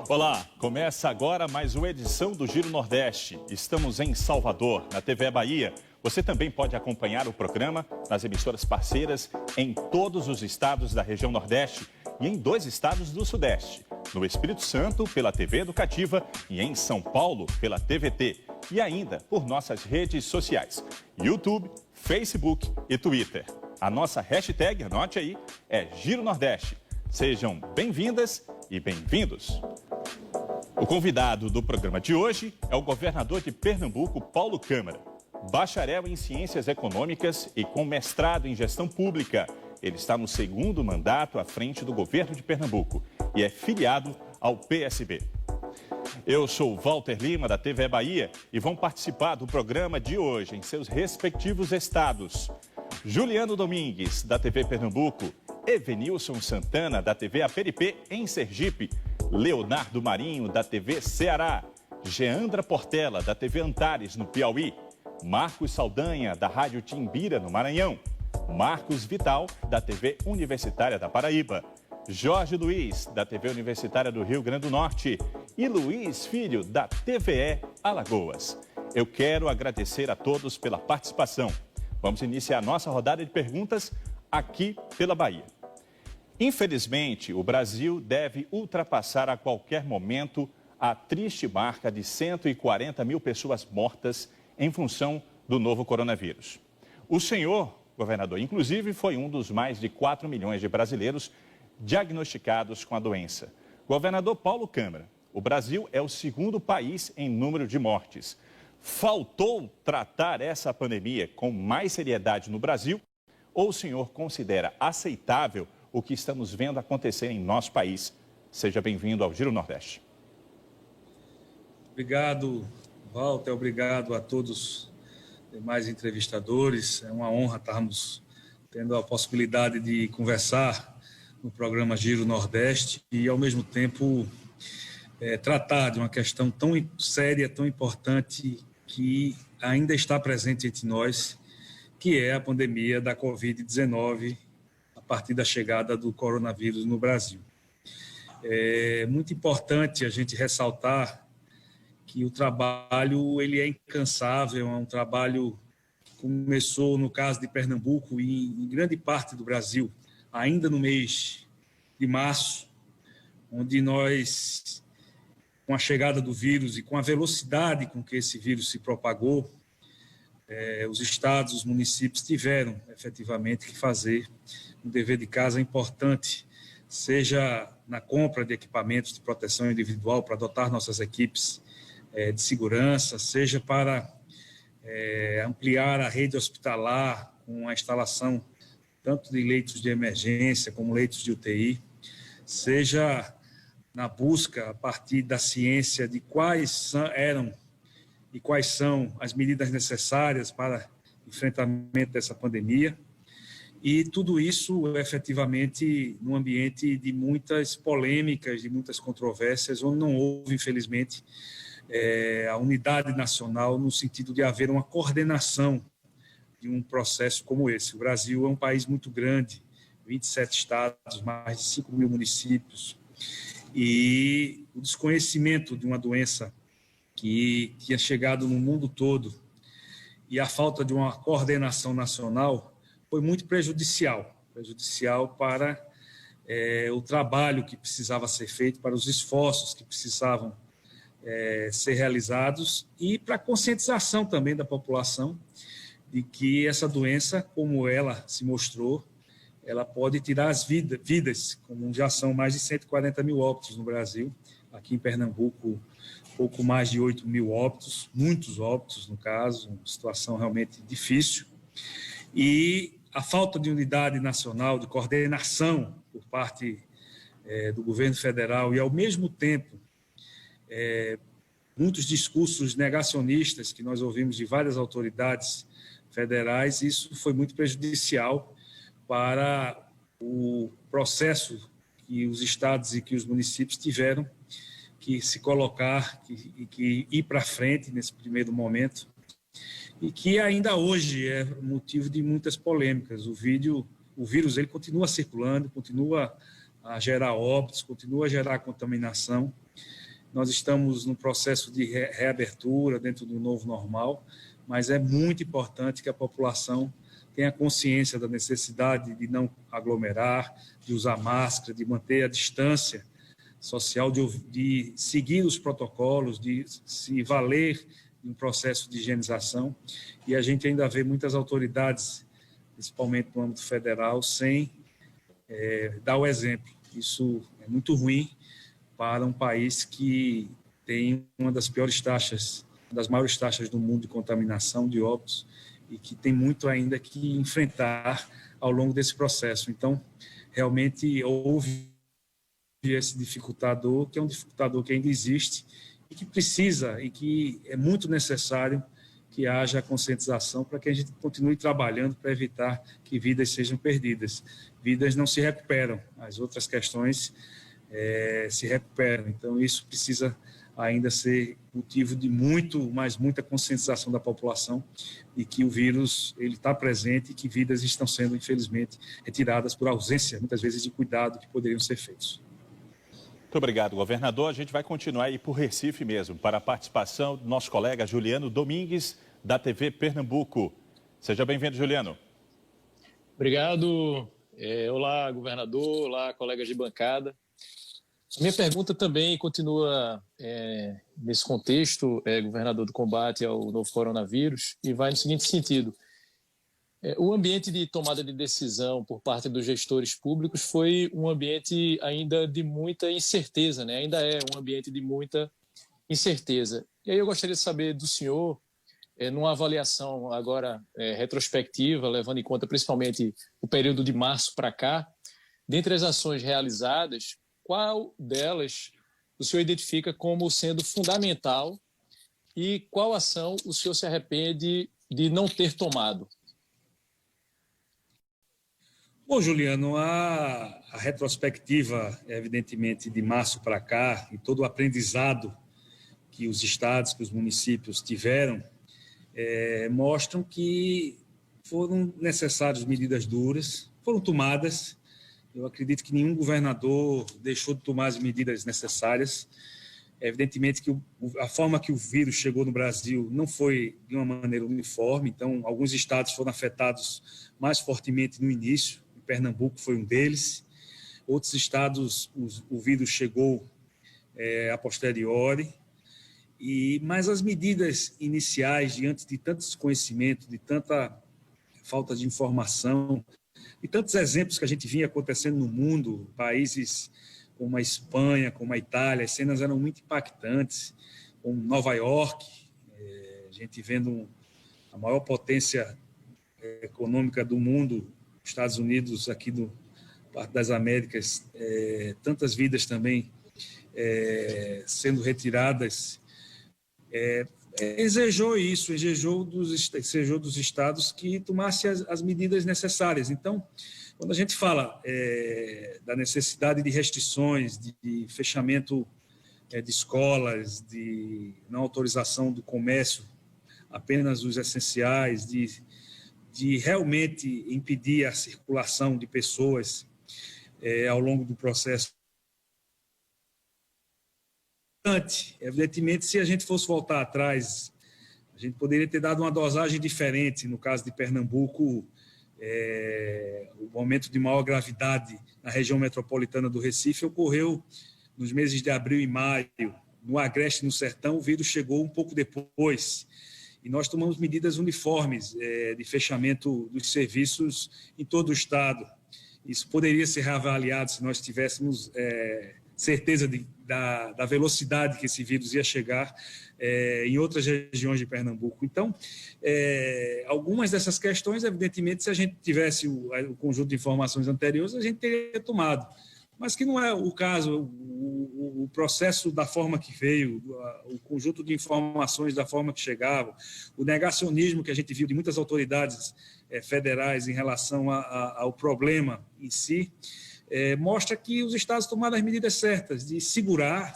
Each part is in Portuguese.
Olá, começa agora mais uma edição do Giro Nordeste. Estamos em Salvador, na TV Bahia. Você também pode acompanhar o programa nas emissoras parceiras em todos os estados da região Nordeste e em 2 estados do Sudeste. No Espírito Santo, pela TV Educativa e em São Paulo, pela TVT. E ainda por nossas redes sociais, YouTube, Facebook e Twitter. A nossa hashtag, anote aí, é Giro Nordeste. Sejam bem-vindas e bem-vindos. O convidado do programa de hoje é o governador de Pernambuco, Paulo Câmara. Bacharel em Ciências Econômicas e com mestrado em Gestão Pública. Ele está no 2º mandato à frente do governo de Pernambuco e é filiado ao PSB. Eu sou Walter Lima, da TV Bahia, e vão participar do programa de hoje em seus respectivos estados. Juliano Domingues, da TV Pernambuco, Evenilson Santana, da TV Aperipê, em Sergipe, Leonardo Marinho, da TV Ceará, Geandra Portela, da TV Antares, no Piauí, Marcos Saldanha, da Rádio Timbira, no Maranhão, Marcos Vital, da TV Universitária da Paraíba, Jorge Luiz, da TV Universitária do Rio Grande do Norte e Luiz Filho, da TVE Alagoas. Eu quero agradecer a todos pela participação. Vamos iniciar nossa rodada de perguntas aqui pela Bahia. Infelizmente, o Brasil deve ultrapassar a qualquer momento a triste marca de 140 mil pessoas mortas em função do novo coronavírus. O senhor, governador, inclusive, foi um dos mais de 4 milhões de brasileiros diagnosticados com a doença. Governador Paulo Câmara, o Brasil é o 2º país em número de mortes. Faltou tratar essa pandemia com mais seriedade no Brasil? Ou o senhor considera aceitável o que estamos vendo acontecer em nosso país? Seja bem-vindo ao Giro Nordeste. Obrigado, Walter. Obrigado a todos os demais entrevistadores. É uma honra estarmos tendo a possibilidade de conversar no programa Giro Nordeste e, ao mesmo tempo, tratar de uma questão tão séria, tão importante, que ainda está presente entre nós, que é a pandemia da Covid-19, a partir da chegada do coronavírus no Brasil. É muito importante a gente ressaltar que o trabalho ele é incansável, é um trabalho que começou, no caso de Pernambuco e em grande parte do Brasil, ainda no mês de março, onde nós, com a chegada do vírus e com a velocidade com que esse vírus se propagou, os estados, os municípios tiveram efetivamente que fazer um dever de casa importante, seja na compra de equipamentos de proteção individual para dotar nossas equipes de segurança, seja para ampliar a rede hospitalar com a instalação tanto de leitos de emergência como leitos de UTI, seja na busca, a partir da ciência, de quais eram e quais são as medidas necessárias para enfrentamento dessa pandemia. E tudo isso, efetivamente, num ambiente de muitas polêmicas, de muitas controvérsias, onde não houve, infelizmente, a unidade nacional no sentido de haver uma coordenação de um processo como esse. O Brasil é um país muito grande, 27 estados, mais de 5 mil municípios, e o desconhecimento de uma doença que tinha chegado no mundo todo e a falta de uma coordenação nacional foi muito prejudicial para o trabalho que precisava ser feito, para os esforços que precisavam ser realizados e para a conscientização também da população de que essa doença, como ela se mostrou, ela pode tirar as vidas, como já são mais de 140 mil óbitos no Brasil, aqui em Pernambuco, pouco mais de 8 mil óbitos, muitos óbitos no caso, uma situação realmente difícil. E a falta de unidade nacional, de coordenação por parte do governo federal e, ao mesmo tempo, muitos discursos negacionistas que nós ouvimos de várias autoridades federais, isso foi muito prejudicial para o processo que os estados e que os municípios tiveram que se colocar e que ir para frente nesse primeiro momento, e que ainda hoje é motivo de muitas polêmicas. O vírus ele continua circulando, continua a gerar óbitos, continua a gerar contaminação, Nós estamos no processo de reabertura dentro do novo normal, mas é muito importante que a população tenha consciência da necessidade de não aglomerar, de usar máscara, de manter a distância social, de seguir os protocolos, de se valer de um processo de higienização. E a gente ainda vê muitas autoridades, principalmente no âmbito federal, sem dar o exemplo. Isso é muito ruim para um país que tem uma das piores taxas, uma das maiores taxas do mundo de contaminação, de óbitos, e que tem muito ainda que enfrentar ao longo desse processo. Então, realmente houve esse dificultador, que é um dificultador que ainda existe e que precisa e que é muito necessário que haja conscientização para que a gente continue trabalhando para evitar que vidas sejam perdidas. Vidas não se recuperam, as outras questões se recuperam. Então, isso precisa ainda ser motivo de muita conscientização da população e que o vírus ele está presente e que vidas estão sendo, infelizmente, retiradas por ausência, muitas vezes, de cuidado que poderiam ser feitos. Muito obrigado, governador. A gente vai continuar aí por Recife mesmo, para a participação do nosso colega Juliano Domingues, da TV Pernambuco. Seja bem-vindo, Juliano. Obrigado. Olá, governador. Olá, colegas de bancada. A minha pergunta também continua nesse contexto, governador, do combate ao novo coronavírus, e vai no seguinte sentido. O ambiente de tomada de decisão por parte dos gestores públicos foi um ambiente ainda de muita incerteza, né? Ainda é um ambiente de muita incerteza. E aí eu gostaria de saber do senhor, numa avaliação agora retrospectiva, levando em conta principalmente o período de março para cá, dentre as ações realizadas, qual delas o senhor identifica como sendo fundamental e qual ação o senhor se arrepende de não ter tomado? Bom, Juliano, a retrospectiva, evidentemente, de março para cá e todo o aprendizado que os estados, que os municípios tiveram, mostram que foram necessárias medidas duras, foram tomadas. Eu acredito que nenhum governador deixou de tomar as medidas necessárias. Evidentemente que a forma que o vírus chegou no Brasil não foi de uma maneira uniforme, então alguns estados foram afetados mais fortemente no início, Pernambuco foi um deles, outros estados o vírus chegou a posteriori, mas as medidas iniciais, diante de tanto desconhecimento, de tanta falta de informação, e tantos exemplos que a gente vinha acontecendo no mundo, países como a Espanha, como a Itália, as cenas eram muito impactantes, como Nova York, a gente vendo a maior potência econômica do mundo, Estados Unidos, aqui do parte das Américas, tantas vidas também sendo retiradas, exejou dos estados que tomassem as medidas necessárias. Então, quando a gente fala da necessidade de restrições, de fechamento de escolas, de não autorização do comércio, apenas os essenciais, de realmente impedir a circulação de pessoas ao longo do processo. Evidentemente, se a gente fosse voltar atrás, a gente poderia ter dado uma dosagem diferente. No caso de Pernambuco, o momento de maior gravidade na região metropolitana do Recife ocorreu nos meses de abril e maio. No Agreste, no Sertão, o vírus chegou um pouco depois. E nós tomamos medidas uniformes de fechamento dos serviços em todo o estado. Isso poderia ser reavaliado se nós tivéssemos certeza da velocidade que esse vírus ia chegar em outras regiões de Pernambuco. Então, algumas dessas questões, evidentemente, se a gente tivesse o conjunto de informações anteriores, a gente teria tomado. Mas que não é o caso, o processo da forma que veio, o conjunto de informações da forma que chegavam, o negacionismo que a gente viu de muitas autoridades federais em relação ao problema em si, mostra que os estados tomaram as medidas certas de segurar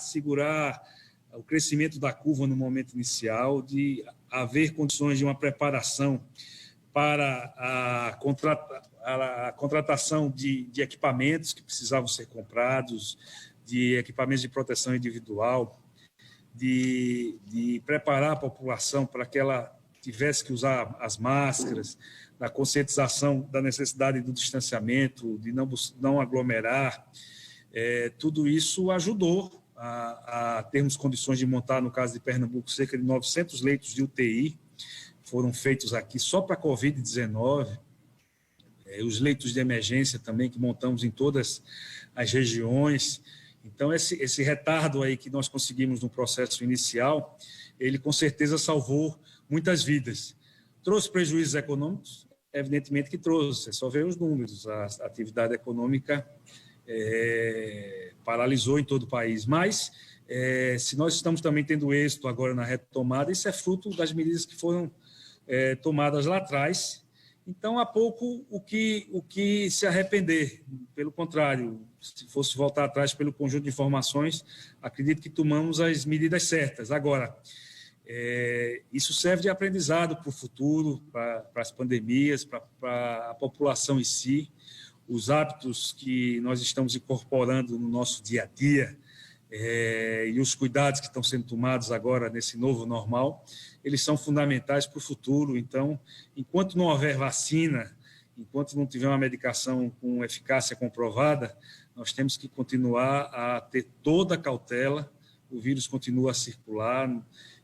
o crescimento da curva no momento inicial, de haver condições de uma preparação para a contratação de equipamentos que precisavam ser comprados, de equipamentos de proteção individual, de preparar a população para que ela tivesse que usar as máscaras, da conscientização da necessidade do distanciamento, de não aglomerar, tudo isso ajudou a termos condições de montar, no caso de Pernambuco, cerca de 900 leitos de UTI, foram feitos aqui só para a Covid-19, os leitos de emergência também, que montamos em todas as regiões. Então, esse retardo aí que nós conseguimos no processo inicial, ele com certeza salvou muitas vidas. Trouxe prejuízos econômicos? Evidentemente que trouxe, é só ver os números, a atividade econômica paralisou em todo o país, mas se nós estamos também tendo êxito agora na retomada, isso é fruto das medidas que foram tomadas lá atrás. Então, há pouco o que se arrepender. Pelo contrário, se fosse voltar atrás pelo conjunto de informações, acredito que tomamos as medidas certas. Agora, isso serve de aprendizado para o futuro, para as pandemias, para a população em si. Os hábitos que nós estamos incorporando no nosso dia a dia e os cuidados que estão sendo tomados agora nesse novo normal, eles são fundamentais para o futuro. Então, enquanto não houver vacina, enquanto não tiver uma medicação com eficácia comprovada, nós temos que continuar a ter toda a cautela. O vírus continua a circular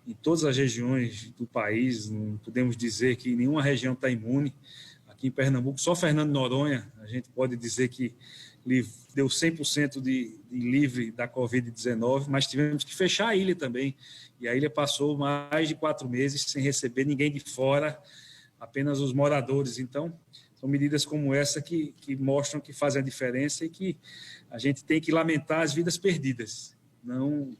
em todas as regiões do país, não podemos dizer que nenhuma região está imune. Aqui em Pernambuco, só Fernando Noronha, a gente pode dizer que deu 100% de livre da Covid-19, mas tivemos que fechar a ilha também. E a ilha passou mais de 4 meses sem receber ninguém de fora, apenas os moradores. Então, são medidas como essa que mostram que fazem a diferença e que a gente tem que lamentar as vidas perdidas, não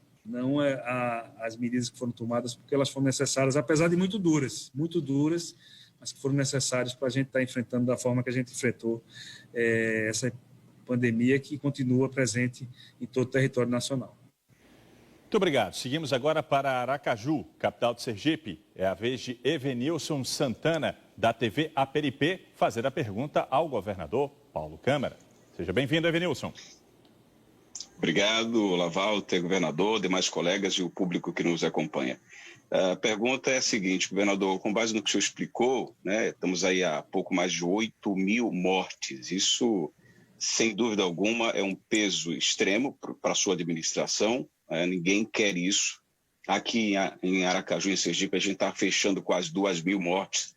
as medidas que foram tomadas, porque elas foram necessárias, apesar de muito duras, mas que foram necessárias para a gente estar enfrentando da forma que a gente enfrentou essa pandemia que continua presente em todo o território nacional. Muito obrigado. Seguimos agora para Aracaju, capital de Sergipe. É a vez de Evenilson Santana, da TV Aperipê, fazer a pergunta ao governador Paulo Câmara. Seja bem-vindo, Evenilson. Obrigado, Lavalter, governador, demais colegas e o público que nos acompanha. A pergunta é a seguinte, governador, com base no que o senhor explicou, né, estamos aí há pouco mais de 8 mil mortes. Isso, sem dúvida alguma, é um peso extremo para a sua administração. Ninguém quer isso. Aqui em Aracaju, em Sergipe, a gente está fechando quase 2 mil mortes.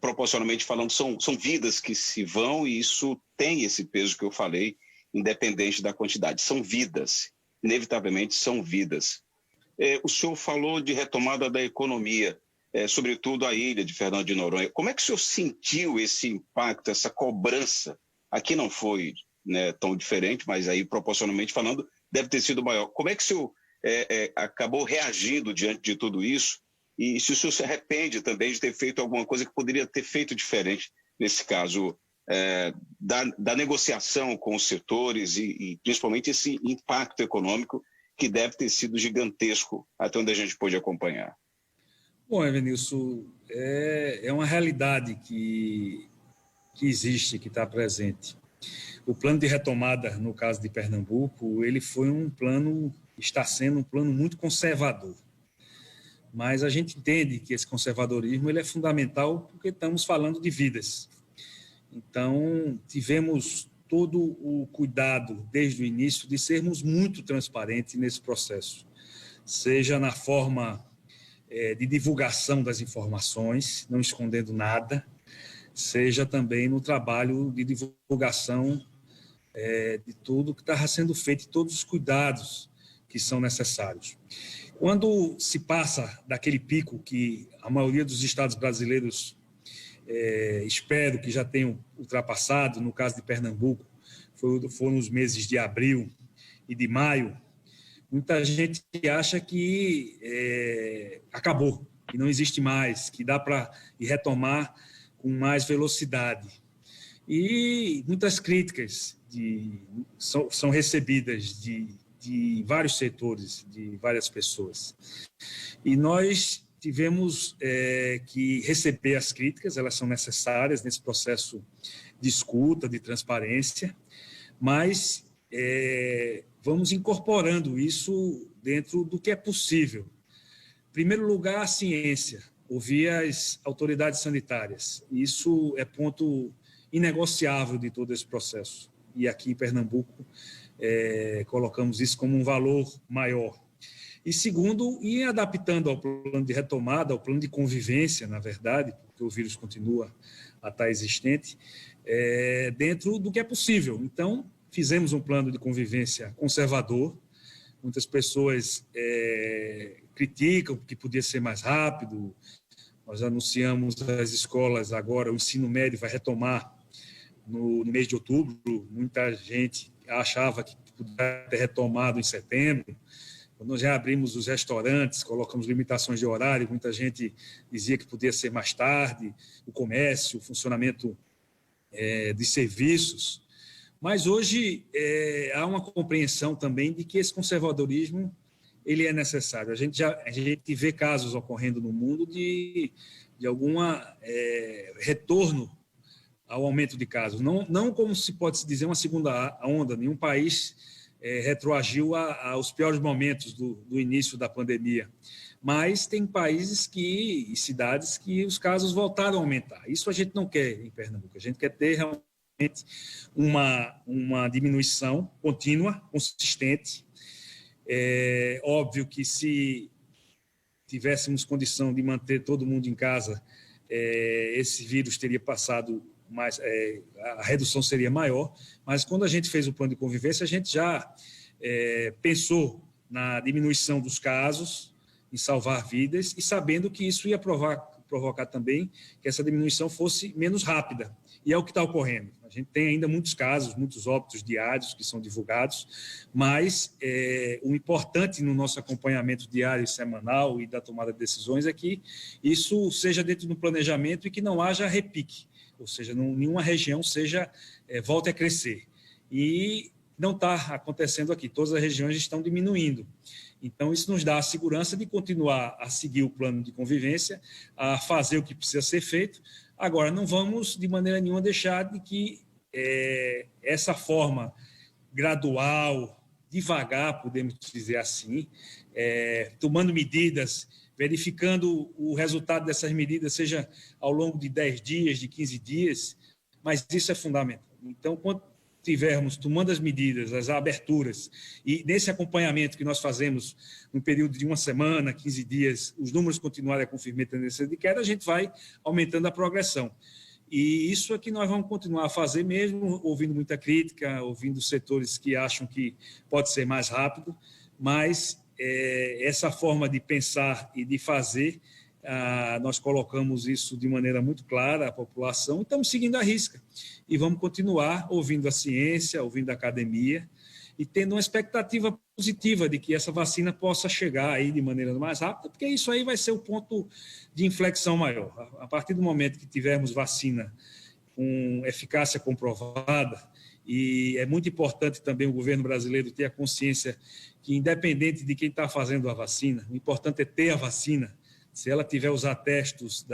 Proporcionalmente falando, são vidas que se vão e isso tem esse peso que eu falei, independente da quantidade. São vidas, inevitavelmente são vidas. O senhor falou de retomada da economia, sobretudo a ilha de Fernando de Noronha. Como é que o senhor sentiu esse impacto, essa cobrança? Aqui não foi, né, tão diferente, mas aí proporcionalmente falando, deve ter sido maior. Como é que o senhor acabou reagindo diante de tudo isso? E se o senhor se arrepende também de ter feito alguma coisa que poderia ter feito diferente nesse caso, da negociação com os setores e principalmente esse impacto econômico que deve ter sido gigantesco até onde a gente pôde acompanhar? Bom, Evenilson, é uma realidade que existe, que está presente. O plano de retomada, no caso de Pernambuco, ele foi está sendo um plano muito conservador. Mas a gente entende que esse conservadorismo ele é fundamental porque estamos falando de vidas. Então, tivemos todo o cuidado, desde o início, de sermos muito transparentes nesse processo, seja na forma de divulgação das informações, não escondendo nada, seja também no trabalho de divulgação de tudo que está sendo feito, todos os cuidados que são necessários. Quando se passa daquele pico que a maioria dos estados brasileiros espero que já tenham ultrapassado, no caso de Pernambuco, foram nos meses de abril e de maio, muita gente acha que acabou, que não existe mais, que dá para retomar com mais velocidade. E muitas críticas são recebidas de vários setores, de várias pessoas. E nós tivemos que receber as críticas, elas são necessárias nesse processo de escuta, de transparência, mas vamos incorporando isso dentro do que é possível. Em primeiro lugar, a ciência, ouvir as autoridades sanitárias. Isso é ponto inegociável de todo esse processo. E aqui em Pernambuco, colocamos isso como um valor maior. E segundo, ir adaptando ao plano de retomada, ao plano de convivência, na verdade, porque o vírus continua a estar existente, dentro do que é possível. Então, fizemos um plano de convivência conservador. Muitas pessoas criticam que podia ser mais rápido. Nós anunciamos as escolas agora, o ensino médio vai retomar no mês de outubro. Muita gente achava que podia ter retomado em setembro. Quando nós já abrimos os restaurantes, colocamos limitações de horário, muita gente dizia que podia ser mais tarde, o comércio, o funcionamento de serviços. Mas hoje há uma compreensão também de que esse conservadorismo ele é necessário. A gente vê casos ocorrendo no mundo de algum retorno ao aumento de casos. Não como se pode se dizer uma segunda onda, nenhum país retroagiu aos piores momentos do início da pandemia. Mas tem países e cidades que os casos voltaram a aumentar. Isso a gente não quer em Pernambuco. A gente quer ter realmente uma diminuição contínua, consistente. É óbvio que se tivéssemos condição de manter todo mundo em casa, esse vírus teria passado mais, a redução seria maior, mas quando a gente fez o plano de convivência, a gente já pensou na diminuição dos casos, em salvar vidas, e sabendo que isso ia provocar também que essa diminuição fosse menos rápida, e é o que está ocorrendo. A gente tem ainda muitos casos, muitos óbitos diários que são divulgados, mas o importante no nosso acompanhamento diário e semanal e da tomada de decisões é que isso seja dentro do planejamento e que não haja repique, ou seja, nenhuma região volte a crescer. E não está acontecendo aqui, todas as regiões estão diminuindo. Então, isso nos dá a segurança de continuar a seguir o plano de convivência, a fazer o que precisa ser feito. Agora, não vamos, de maneira nenhuma, deixar de que essa forma gradual, devagar, podemos dizer assim, tomando medidas, verificando o resultado dessas medidas, seja ao longo de 10 dias, de 15 dias, mas isso é fundamental. Então, quando tivermos tomando as medidas, as aberturas, e nesse acompanhamento que nós fazemos no período de uma semana, 15 dias, os números continuarem a confirmar a tendência de queda, a gente vai aumentando a progressão. E isso é que nós vamos continuar a fazer, mesmo ouvindo muita crítica, ouvindo setores que acham que pode ser mais rápido, mas essa forma de pensar e de fazer, nós colocamos isso de maneira muito clara à população e estamos seguindo a risca. E vamos continuar ouvindo a ciência, ouvindo a academia e tendo uma expectativa positiva de que essa vacina possa chegar aí de maneira mais rápida, porque isso aí vai ser o ponto de inflexão maior. A partir do momento que tivermos vacina com eficácia comprovada, e é muito importante também o governo brasileiro ter a consciência que, independente de quem está fazendo a vacina, o importante é ter a vacina. Se ela tiver os atestos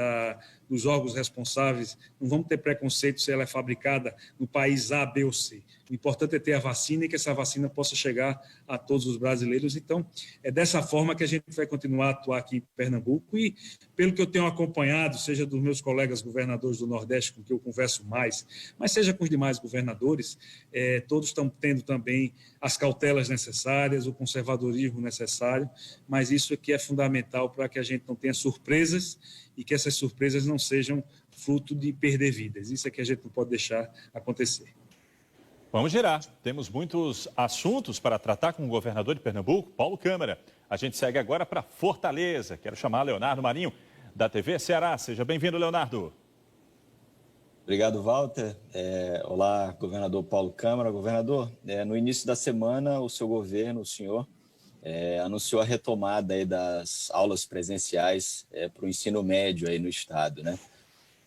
dos órgãos responsáveis, não vamos ter preconceito se ela é fabricada no país A, B ou C. O importante é ter a vacina e que essa vacina possa chegar a todos os brasileiros. Então, é dessa forma que a gente vai continuar a atuar aqui em Pernambuco e, pelo que eu tenho acompanhado, seja dos meus colegas governadores do Nordeste, com quem eu converso mais, mas seja com os demais governadores, todos estão tendo também as cautelas necessárias, o conservadorismo necessário, mas isso aqui é fundamental para que a gente não tenha surpresas e que essas surpresas não sejam fruto de perder vidas. Isso é que a gente não pode deixar acontecer. Vamos girar. Temos muitos assuntos para tratar com o governador de Pernambuco, Paulo Câmara. A gente segue agora para Fortaleza. Quero chamar Leonardo Marinho, da TV Ceará. Seja bem-vindo, Leonardo. Obrigado, Walter. Olá, governador Paulo Câmara. Governador, no início da semana, o seu governo, o senhor, anunciou a retomada aí das aulas presenciais para o ensino médio aí no estado, né?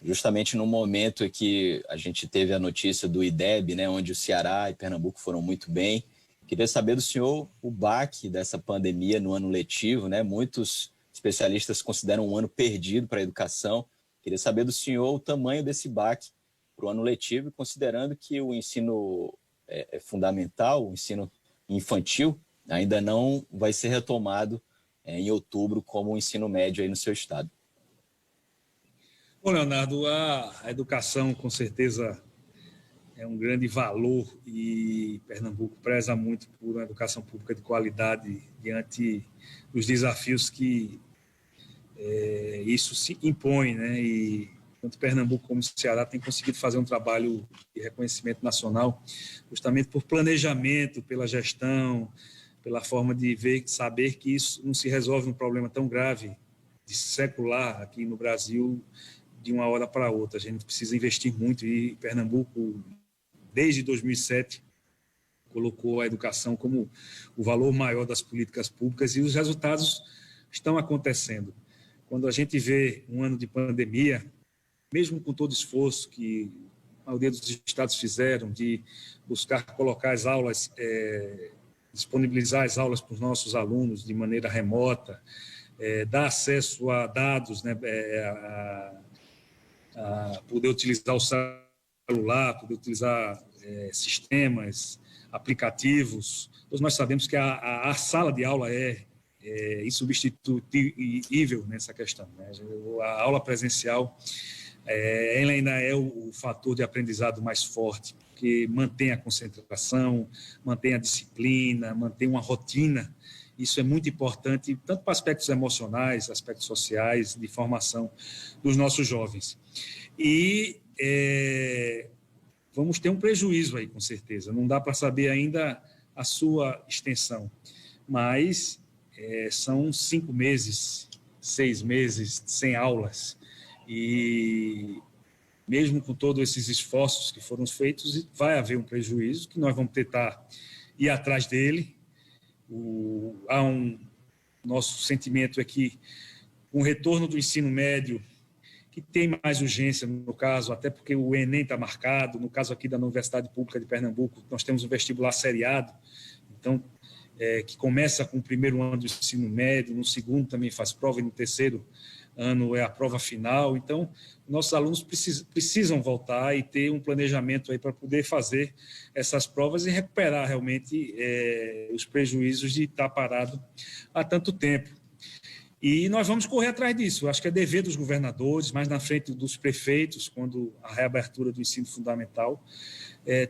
Justamente no momento em que a gente teve a notícia do IDEB, né, onde o Ceará e Pernambuco foram muito bem. Queria saber do senhor o baque dessa pandemia no ano letivo, né? Muitos especialistas consideram um ano perdido para a educação. Queria saber do senhor o tamanho desse baque para o ano letivo, considerando que o ensino fundamental, o ensino infantil, ainda não vai ser retomado em outubro como o ensino médio aí no seu estado. Bom, Leonardo, a educação com certeza é um grande valor e Pernambuco preza muito por uma educação pública de qualidade diante dos desafios que isso se impõe, né? E tanto Pernambuco como o Ceará têm conseguido fazer um trabalho de reconhecimento nacional justamente por planejamento, pela gestão, pela forma de saber que isso não se resolve um problema tão grave, de secular aqui no Brasil, de uma hora para outra. A gente precisa investir muito e Pernambuco, desde 2007, colocou a educação como o valor maior das políticas públicas e os resultados estão acontecendo. Quando a gente vê um ano de pandemia, mesmo com todo o esforço que a maioria dos estados fizeram de buscar colocar as aulas, disponibilizar as aulas para os nossos alunos de maneira remota, dar acesso a dados, né, a poder utilizar o celular, poder utilizar sistemas, aplicativos. Todos nós sabemos que a sala de aula é insubstituível nessa questão, né? A aula presencial ela ainda é o fator de aprendizado mais forte, porque mantém a concentração, mantém a disciplina, mantém uma rotina. Isso é muito importante, tanto para aspectos emocionais, aspectos sociais, de formação dos nossos jovens. E vamos ter um prejuízo aí, com certeza. Não dá para saber ainda a sua extensão, mas são 5 meses, 6 meses sem aulas. E mesmo com todos esses esforços que foram feitos, vai haver um prejuízo que nós vamos tentar ir atrás dele. Nosso sentimento é que com o retorno do ensino médio, que tem mais urgência no caso, até porque o Enem está marcado, no caso aqui da Universidade Pública de Pernambuco, nós temos um vestibular seriado, então, que começa com o primeiro ano do ensino médio, no segundo também faz prova e no terceiro ano é a prova final. Então, nossos alunos precisam voltar e ter um planejamento aí para poder fazer essas provas e recuperar realmente os prejuízos de estar parado há tanto tempo. E nós vamos correr atrás disso. Eu acho que é dever dos governadores, mais na frente dos prefeitos, quando a reabertura do ensino fundamental,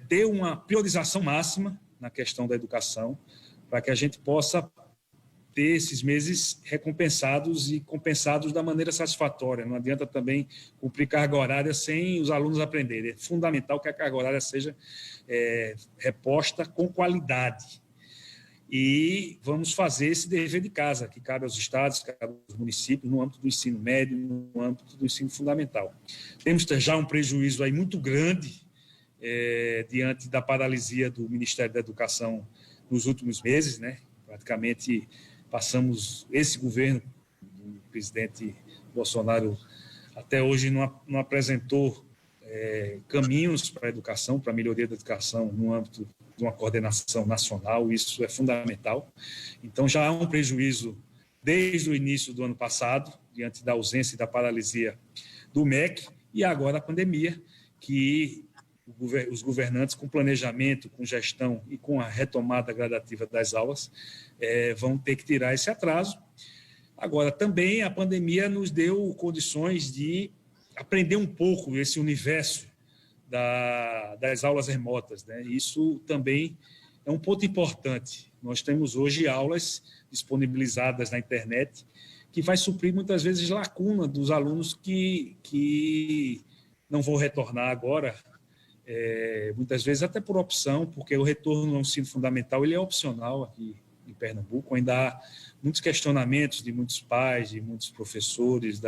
ter uma priorização máxima na questão da educação, para que a gente possa ter esses meses recompensados e compensados da maneira satisfatória. Não adianta também cumprir carga horária sem os alunos aprenderem. É fundamental que a carga horária seja reposta com qualidade. E vamos fazer esse dever de casa, que cabe aos estados, que cabe aos municípios, no âmbito do ensino médio, no âmbito do ensino fundamental. Temos já um prejuízo aí muito grande diante da paralisia do Ministério da Educação nos últimos meses, né? Praticamente passamos esse governo do presidente Bolsonaro até hoje não apresentou caminhos para a educação, para a melhoria da educação no âmbito de uma coordenação nacional. Isso é fundamental. Então já há um prejuízo desde o início do ano passado, diante da ausência e da paralisia do MEC, e agora a pandemia, que os governantes, com planejamento, com gestão e com a retomada gradativa das aulas, vão ter que tirar esse atraso. Agora, também a pandemia nos deu condições de aprender um pouco esse universo das aulas remotas, né? Isso também é um ponto importante. Nós temos hoje aulas disponibilizadas na internet que vai suprir muitas vezes lacuna dos alunos que não vão retornar agora, muitas vezes até por opção, porque o retorno ao ensino fundamental ele é opcional aqui em Pernambuco. Ainda há muitos questionamentos de muitos pais, de muitos professores,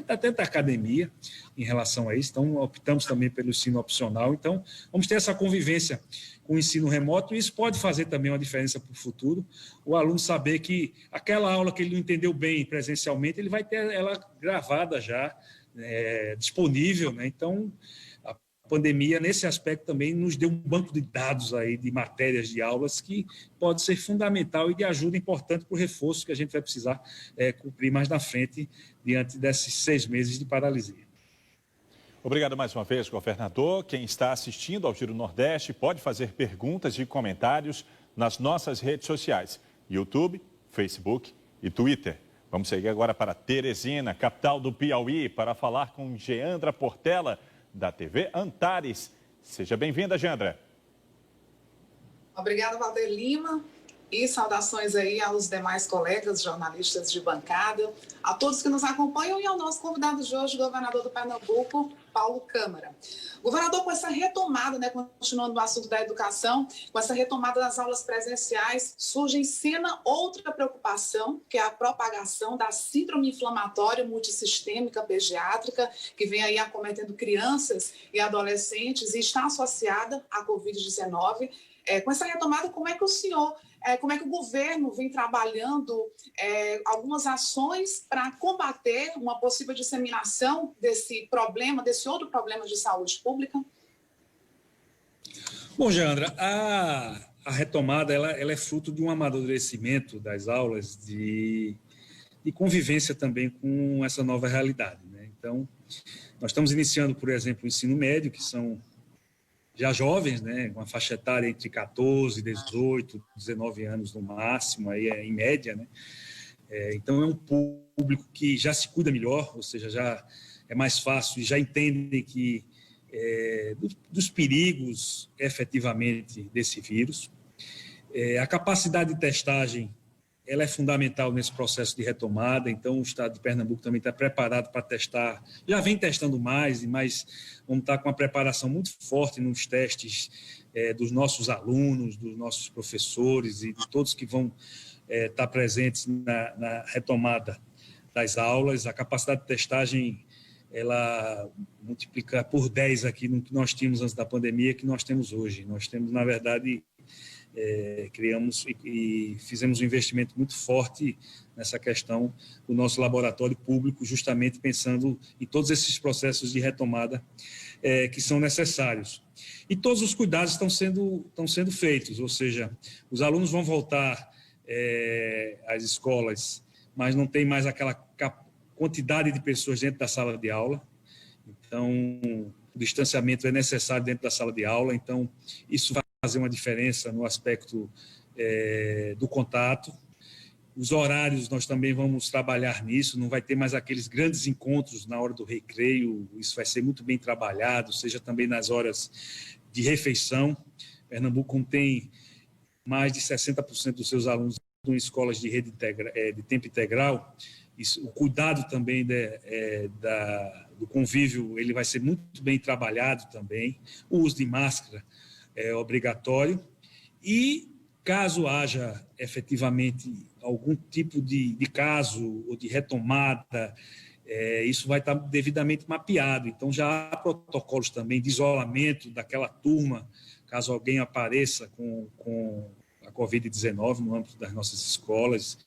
até da academia em relação a isso. Então, optamos também pelo ensino opcional. Então, vamos ter essa convivência com o ensino remoto, e isso pode fazer também uma diferença para o futuro. O aluno saber que aquela aula que ele não entendeu bem presencialmente, ele vai ter ela gravada já, disponível, né? Então, a pandemia, nesse aspecto, também nos deu um banco de dados aí, de matérias de aulas, que pode ser fundamental e de ajuda importante para o reforço que a gente vai precisar cumprir mais na frente, diante desses 6 meses de paralisia. Obrigado mais uma vez, governador. Quem está assistindo ao Giro Nordeste pode fazer perguntas e comentários nas nossas redes sociais, YouTube, Facebook e Twitter. Vamos seguir agora para Teresina, capital do Piauí, para falar com Geandra Portela, da TV Antares. Seja bem-vinda, Geandra. Obrigada, Valder Lima. E saudações aí aos demais colegas jornalistas de bancada, a todos que nos acompanham e ao nosso convidado de hoje, governador do Pernambuco, Paulo Câmara. Governador, com essa retomada, continuando no assunto da educação, com essa retomada das aulas presenciais, surge em cena outra preocupação, que é a propagação da síndrome inflamatória multissistêmica pediátrica, que vem aí acometendo crianças e adolescentes e está associada à Covid-19. Com essa retomada, como é que o governo vem trabalhando algumas ações para combater uma possível disseminação desse problema, desse outro problema de saúde pública? Bom, Geandra, a retomada ela é fruto de um amadurecimento das aulas de convivência também com essa nova realidade, né? Então, nós estamos iniciando, por exemplo, o ensino médio, que são já jovens, né, uma faixa etária entre 14, 18, 19 anos no máximo, aí em média, né? Então é um público que já se cuida melhor, ou seja, já é mais fácil, já entendem que dos perigos efetivamente desse vírus. A capacidade de testagem ela é fundamental nesse processo de retomada, então o estado de Pernambuco também está preparado para testar, já vem testando mais, mas vamos estar com uma preparação muito forte nos testes dos nossos alunos, dos nossos professores e de todos que vão estar presentes na retomada das aulas. A capacidade de testagem, ela multiplica por 10 aqui no que nós tínhamos antes da pandemia, que nós temos hoje. Nós temos, na verdade, criamos e fizemos um investimento muito forte nessa questão do nosso laboratório público, justamente pensando em todos esses processos de retomada que são necessários. E todos os cuidados estão sendo feitos, ou seja, os alunos vão voltar às escolas, mas não tem mais aquela quantidade de pessoas dentro da sala de aula, então o distanciamento é necessário dentro da sala de aula, então isso vai fazer uma diferença no aspecto do contato. Os horários, nós também vamos trabalhar nisso, não vai ter mais aqueles grandes encontros na hora do recreio, isso vai ser muito bem trabalhado, seja também nas horas de refeição. Pernambuco tem mais de 60% dos seus alunos em escolas de rede de tempo integral. Isso, o cuidado também do convívio, ele vai ser muito bem trabalhado também. O uso de máscara é obrigatório e, caso haja efetivamente algum tipo de caso ou de retomada, isso vai estar devidamente mapeado. Então, já há protocolos também de isolamento daquela turma, caso alguém apareça com a Covid-19 no âmbito das nossas escolas.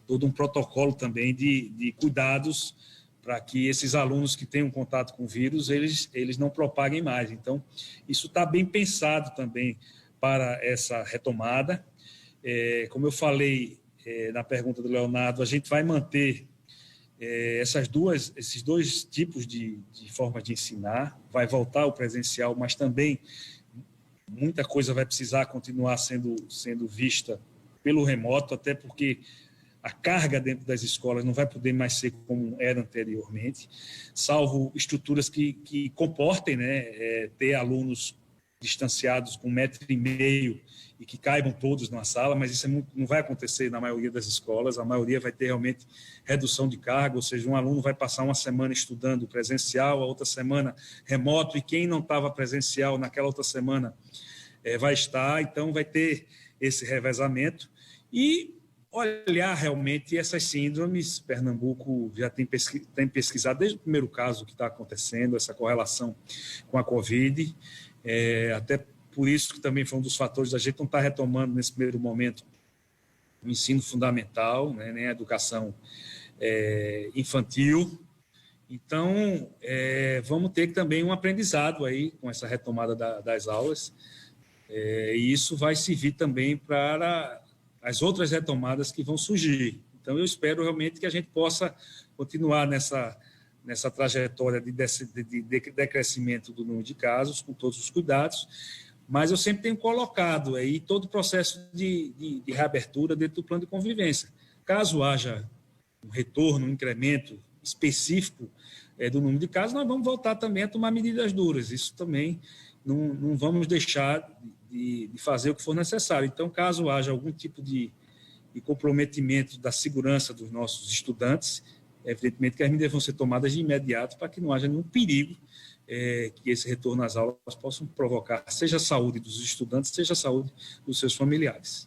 Todo um protocolo também de cuidados para que esses alunos que tenham contato com o vírus, eles não propaguem mais. Então, isso está bem pensado também para essa retomada. Como eu falei na pergunta do Leonardo, a gente vai manter esses dois tipos de forma de ensinar, vai voltar ao presencial, mas também muita coisa vai precisar continuar sendo vista pelo remoto, até porque a carga dentro das escolas não vai poder mais ser como era anteriormente, salvo estruturas que comportem, né, ter alunos distanciados com 1,5 metro e que caibam todos na sala, mas isso não vai acontecer na maioria das escolas. A maioria vai ter realmente redução de carga, ou seja, um aluno vai passar uma semana estudando presencial, a outra semana remoto, e quem não estava presencial naquela outra semana vai estar, então vai ter esse revezamento. E olhar realmente essas síndromes. Pernambuco já tem pesquisado desde o primeiro caso que está acontecendo, essa correlação com a Covid, até por isso que também foi um dos fatores da gente não estar retomando nesse primeiro momento o ensino fundamental, né, nem a educação infantil. Então, vamos ter também um aprendizado aí com essa retomada das aulas, e isso vai servir também para as outras retomadas que vão surgir. Então, eu espero realmente que a gente possa continuar nessa trajetória de decrescimento do número de casos, com todos os cuidados, mas eu sempre tenho colocado aí todo o processo de reabertura dentro do plano de convivência. Caso haja um retorno, um incremento específico do número de casos, nós vamos voltar também a tomar medidas duras. Isso também não vamos deixar de fazer o que for necessário. Então, caso haja algum tipo de comprometimento da segurança dos nossos estudantes, evidentemente que as medidas vão ser tomadas de imediato para que não haja nenhum perigo que esse retorno às aulas possam provocar, seja a saúde dos estudantes, seja a saúde dos seus familiares.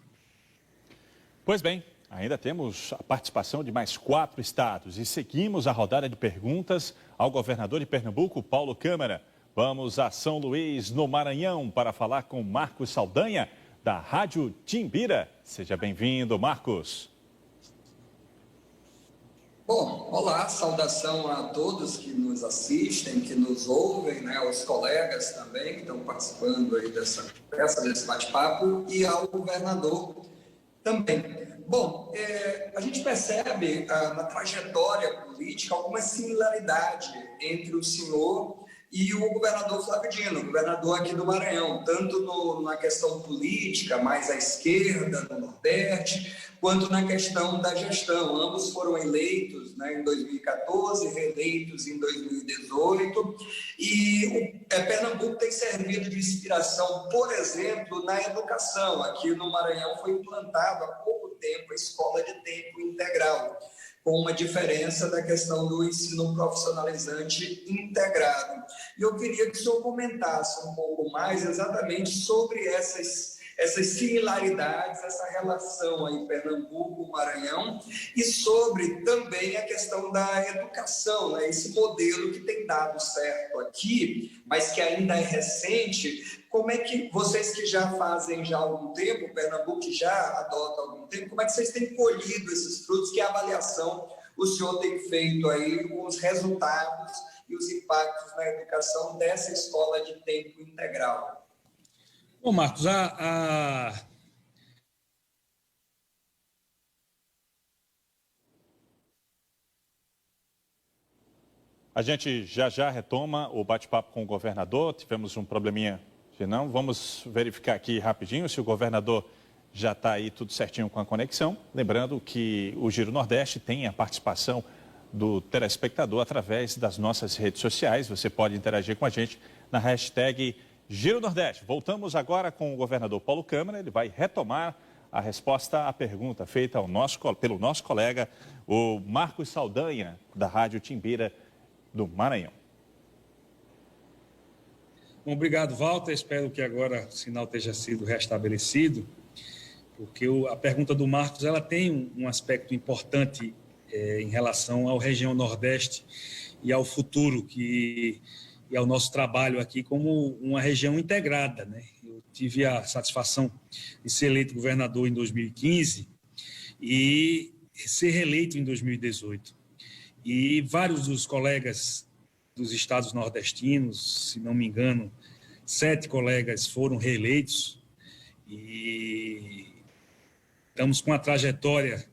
Pois bem, ainda temos a participação de mais 4 estados e seguimos a rodada de perguntas ao governador de Pernambuco, Paulo Câmara. Vamos a São Luís, no Maranhão, para falar com Marcos Saldanha, da Rádio Timbira. Seja bem-vindo, Marcos. Bom, olá, saudação a todos que nos assistem, que nos ouvem, né, aos colegas também que estão participando aí dessa conversa, desse bate-papo, e ao governador também. Bom, a gente percebe na trajetória política alguma similaridade entre o senhor e o governador Flávio Dino, governador aqui do Maranhão, tanto na questão política, mais à esquerda, no Nordeste, quanto na questão da gestão. Ambos foram eleitos, né, em 2014, reeleitos em 2018, e Pernambuco tem servido de inspiração, por exemplo, na educação. Aqui no Maranhão foi implantada há pouco tempo a escola de tempo integral, com uma diferença da questão do ensino profissionalizante integrado. E eu queria que o senhor comentasse um pouco mais exatamente sobre essas similaridades, essa relação aí Pernambuco-Maranhão, e sobre também a questão da educação, né? Esse modelo que tem dado certo aqui, mas que ainda é recente. Como é que vocês que já fazem já há algum tempo, Pernambuco que já adota há algum tempo, como é que vocês têm colhido esses frutos? Que avaliação o senhor tem feito aí com os resultados e os impactos na educação dessa escola de tempo integral? Bom, Marcos, A gente já retoma o bate-papo com o governador. Tivemos um probleminha, se não, vamos verificar aqui rapidinho se o governador já está aí tudo certinho com a conexão. Lembrando que o Giro Nordeste tem a participação do telespectador através das nossas redes sociais. Você pode interagir com a gente na hashtag Giro Nordeste. Voltamos agora com o governador Paulo Câmara. Ele vai retomar a resposta à pergunta feita pelo nosso colega, o Marcos Saldanha, da Rádio Timbira do Maranhão. Bom, obrigado, Walter. Espero que agora o sinal tenha sido restabelecido, porque a pergunta do Marcos ela tem um aspecto importante em relação à região Nordeste e ao futuro e ao nosso trabalho aqui como uma região integrada, né? Eu tive a satisfação de ser eleito governador em 2015 e ser reeleito em 2018. E vários dos colegas dos estados nordestinos, se não me engano, 7 colegas foram reeleitos, e estamos com uma trajetória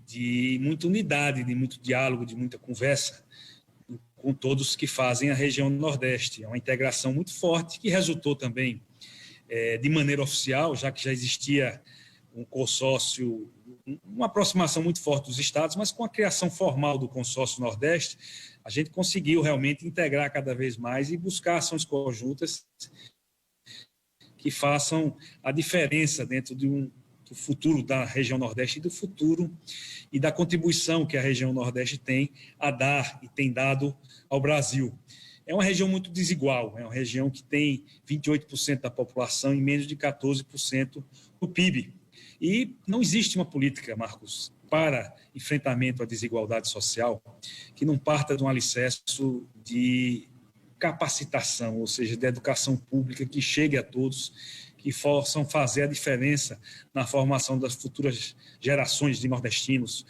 de muita unidade, de muito diálogo, de muita conversa com todos que fazem a região Nordeste. É uma integração muito forte que resultou também de maneira oficial, já que já existia um consórcio, uma aproximação muito forte dos estados, mas com a criação formal do consórcio Nordeste, a gente conseguiu realmente integrar cada vez mais e buscar ações conjuntas que façam a diferença dentro do futuro da região Nordeste e do futuro e da contribuição que a região Nordeste tem a dar e tem dado ao Brasil. É uma região muito desigual, é uma região que tem 28% da população e menos de 14% do PIB. E não existe uma política, Marcos, para enfrentamento à desigualdade social que não parta de um alicerce de capacitação, ou seja, de educação pública que chegue a todos, que possam fazer a diferença na formação das futuras gerações de nordestinos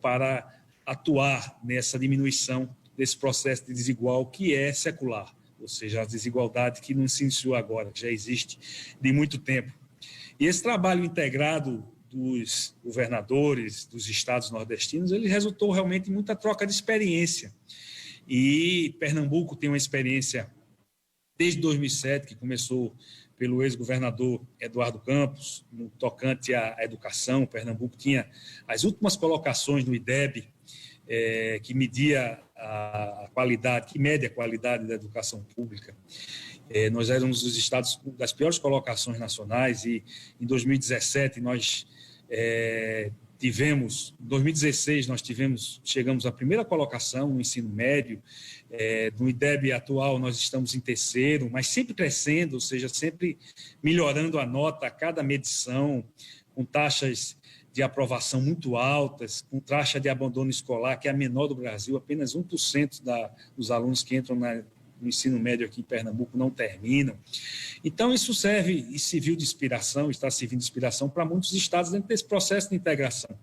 para atuar nessa diminuição desse processo de desigual que é secular, ou seja, a desigualdade que não se iniciou agora, que já existe de muito tempo. E esse trabalho integrado dos governadores dos estados nordestinos, ele resultou realmente em muita troca de experiência. E Pernambuco tem uma experiência desde 2007, que começou pelo ex-governador Eduardo Campos, no tocante à educação. Pernambuco tinha as últimas colocações no IDEB, que media a qualidade, que mede a qualidade da educação pública. Nós éramos os estados das piores colocações nacionais e em 2017 nós tivemos, em 2016 nós chegamos à primeira colocação no ensino médio. No IDEB atual nós estamos em terceiro, mas sempre crescendo, ou seja, sempre melhorando a nota a cada medição, com taxas de aprovação muito altas, com taxa de abandono escolar, que é a menor do Brasil, apenas 1% dos alunos que entram no ensino médio aqui em Pernambuco não terminam. Então, isso serve e serviu de inspiração, está servindo de inspiração para muitos estados dentro desse processo de integração.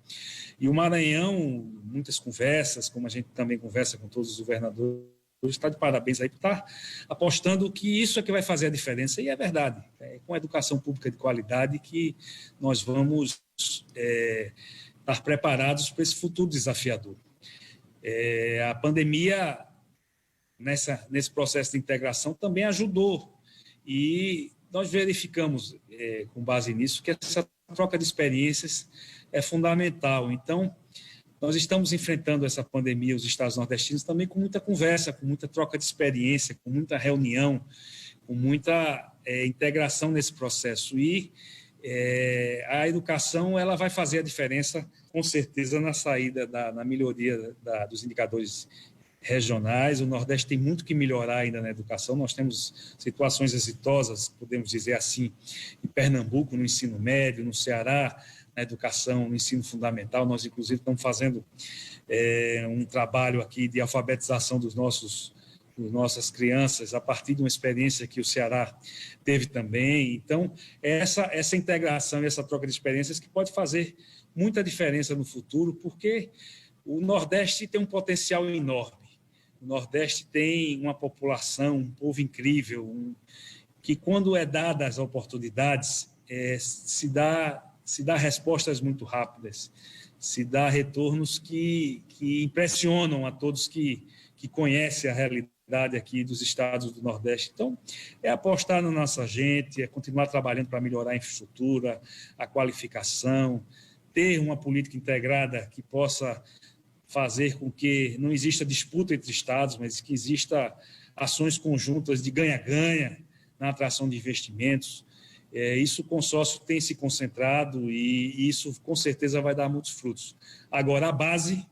E o Maranhão, muitas conversas, como a gente também conversa com todos os governadores, está de parabéns aí por estar apostando que isso é que vai fazer a diferença, e é verdade. É com a educação pública de qualidade que nós vamos estar preparados para esse futuro desafiador. A pandemia, nesse processo de integração, também ajudou, e nós verificamos, com base nisso, que essa troca de experiências é fundamental. Então, nós estamos enfrentando essa pandemia, os estados nordestinos, também com muita conversa, com muita troca de experiência, com muita reunião, com muita integração nesse processo. E a educação ela vai fazer a diferença, com certeza, na saída, na melhoria dos indicadores regionais. O Nordeste tem muito que melhorar ainda na educação. Nós temos situações exitosas, podemos dizer assim, em Pernambuco, no ensino médio, no Ceará, na educação, no ensino fundamental. Nós, inclusive, estamos fazendo um trabalho aqui de alfabetização das nossas crianças, a partir de uma experiência que o Ceará teve também. Então, essa integração e essa troca de experiências que pode fazer muita diferença no futuro, porque o Nordeste tem um potencial enorme. O Nordeste tem uma população, um povo incrível, que, quando é dada as oportunidades, se dá respostas muito rápidas, se dá retornos que impressionam a todos que conhecem a realidade aqui dos estados do Nordeste. Então, é apostar na nossa gente, é continuar trabalhando para melhorar a infraestrutura, a qualificação, ter uma política integrada que possa fazer com que não exista disputa entre estados, mas que exista ações conjuntas de ganha-ganha na atração de investimentos. Isso o consórcio tem se concentrado e isso com certeza vai dar muitos frutos. Agora, a base,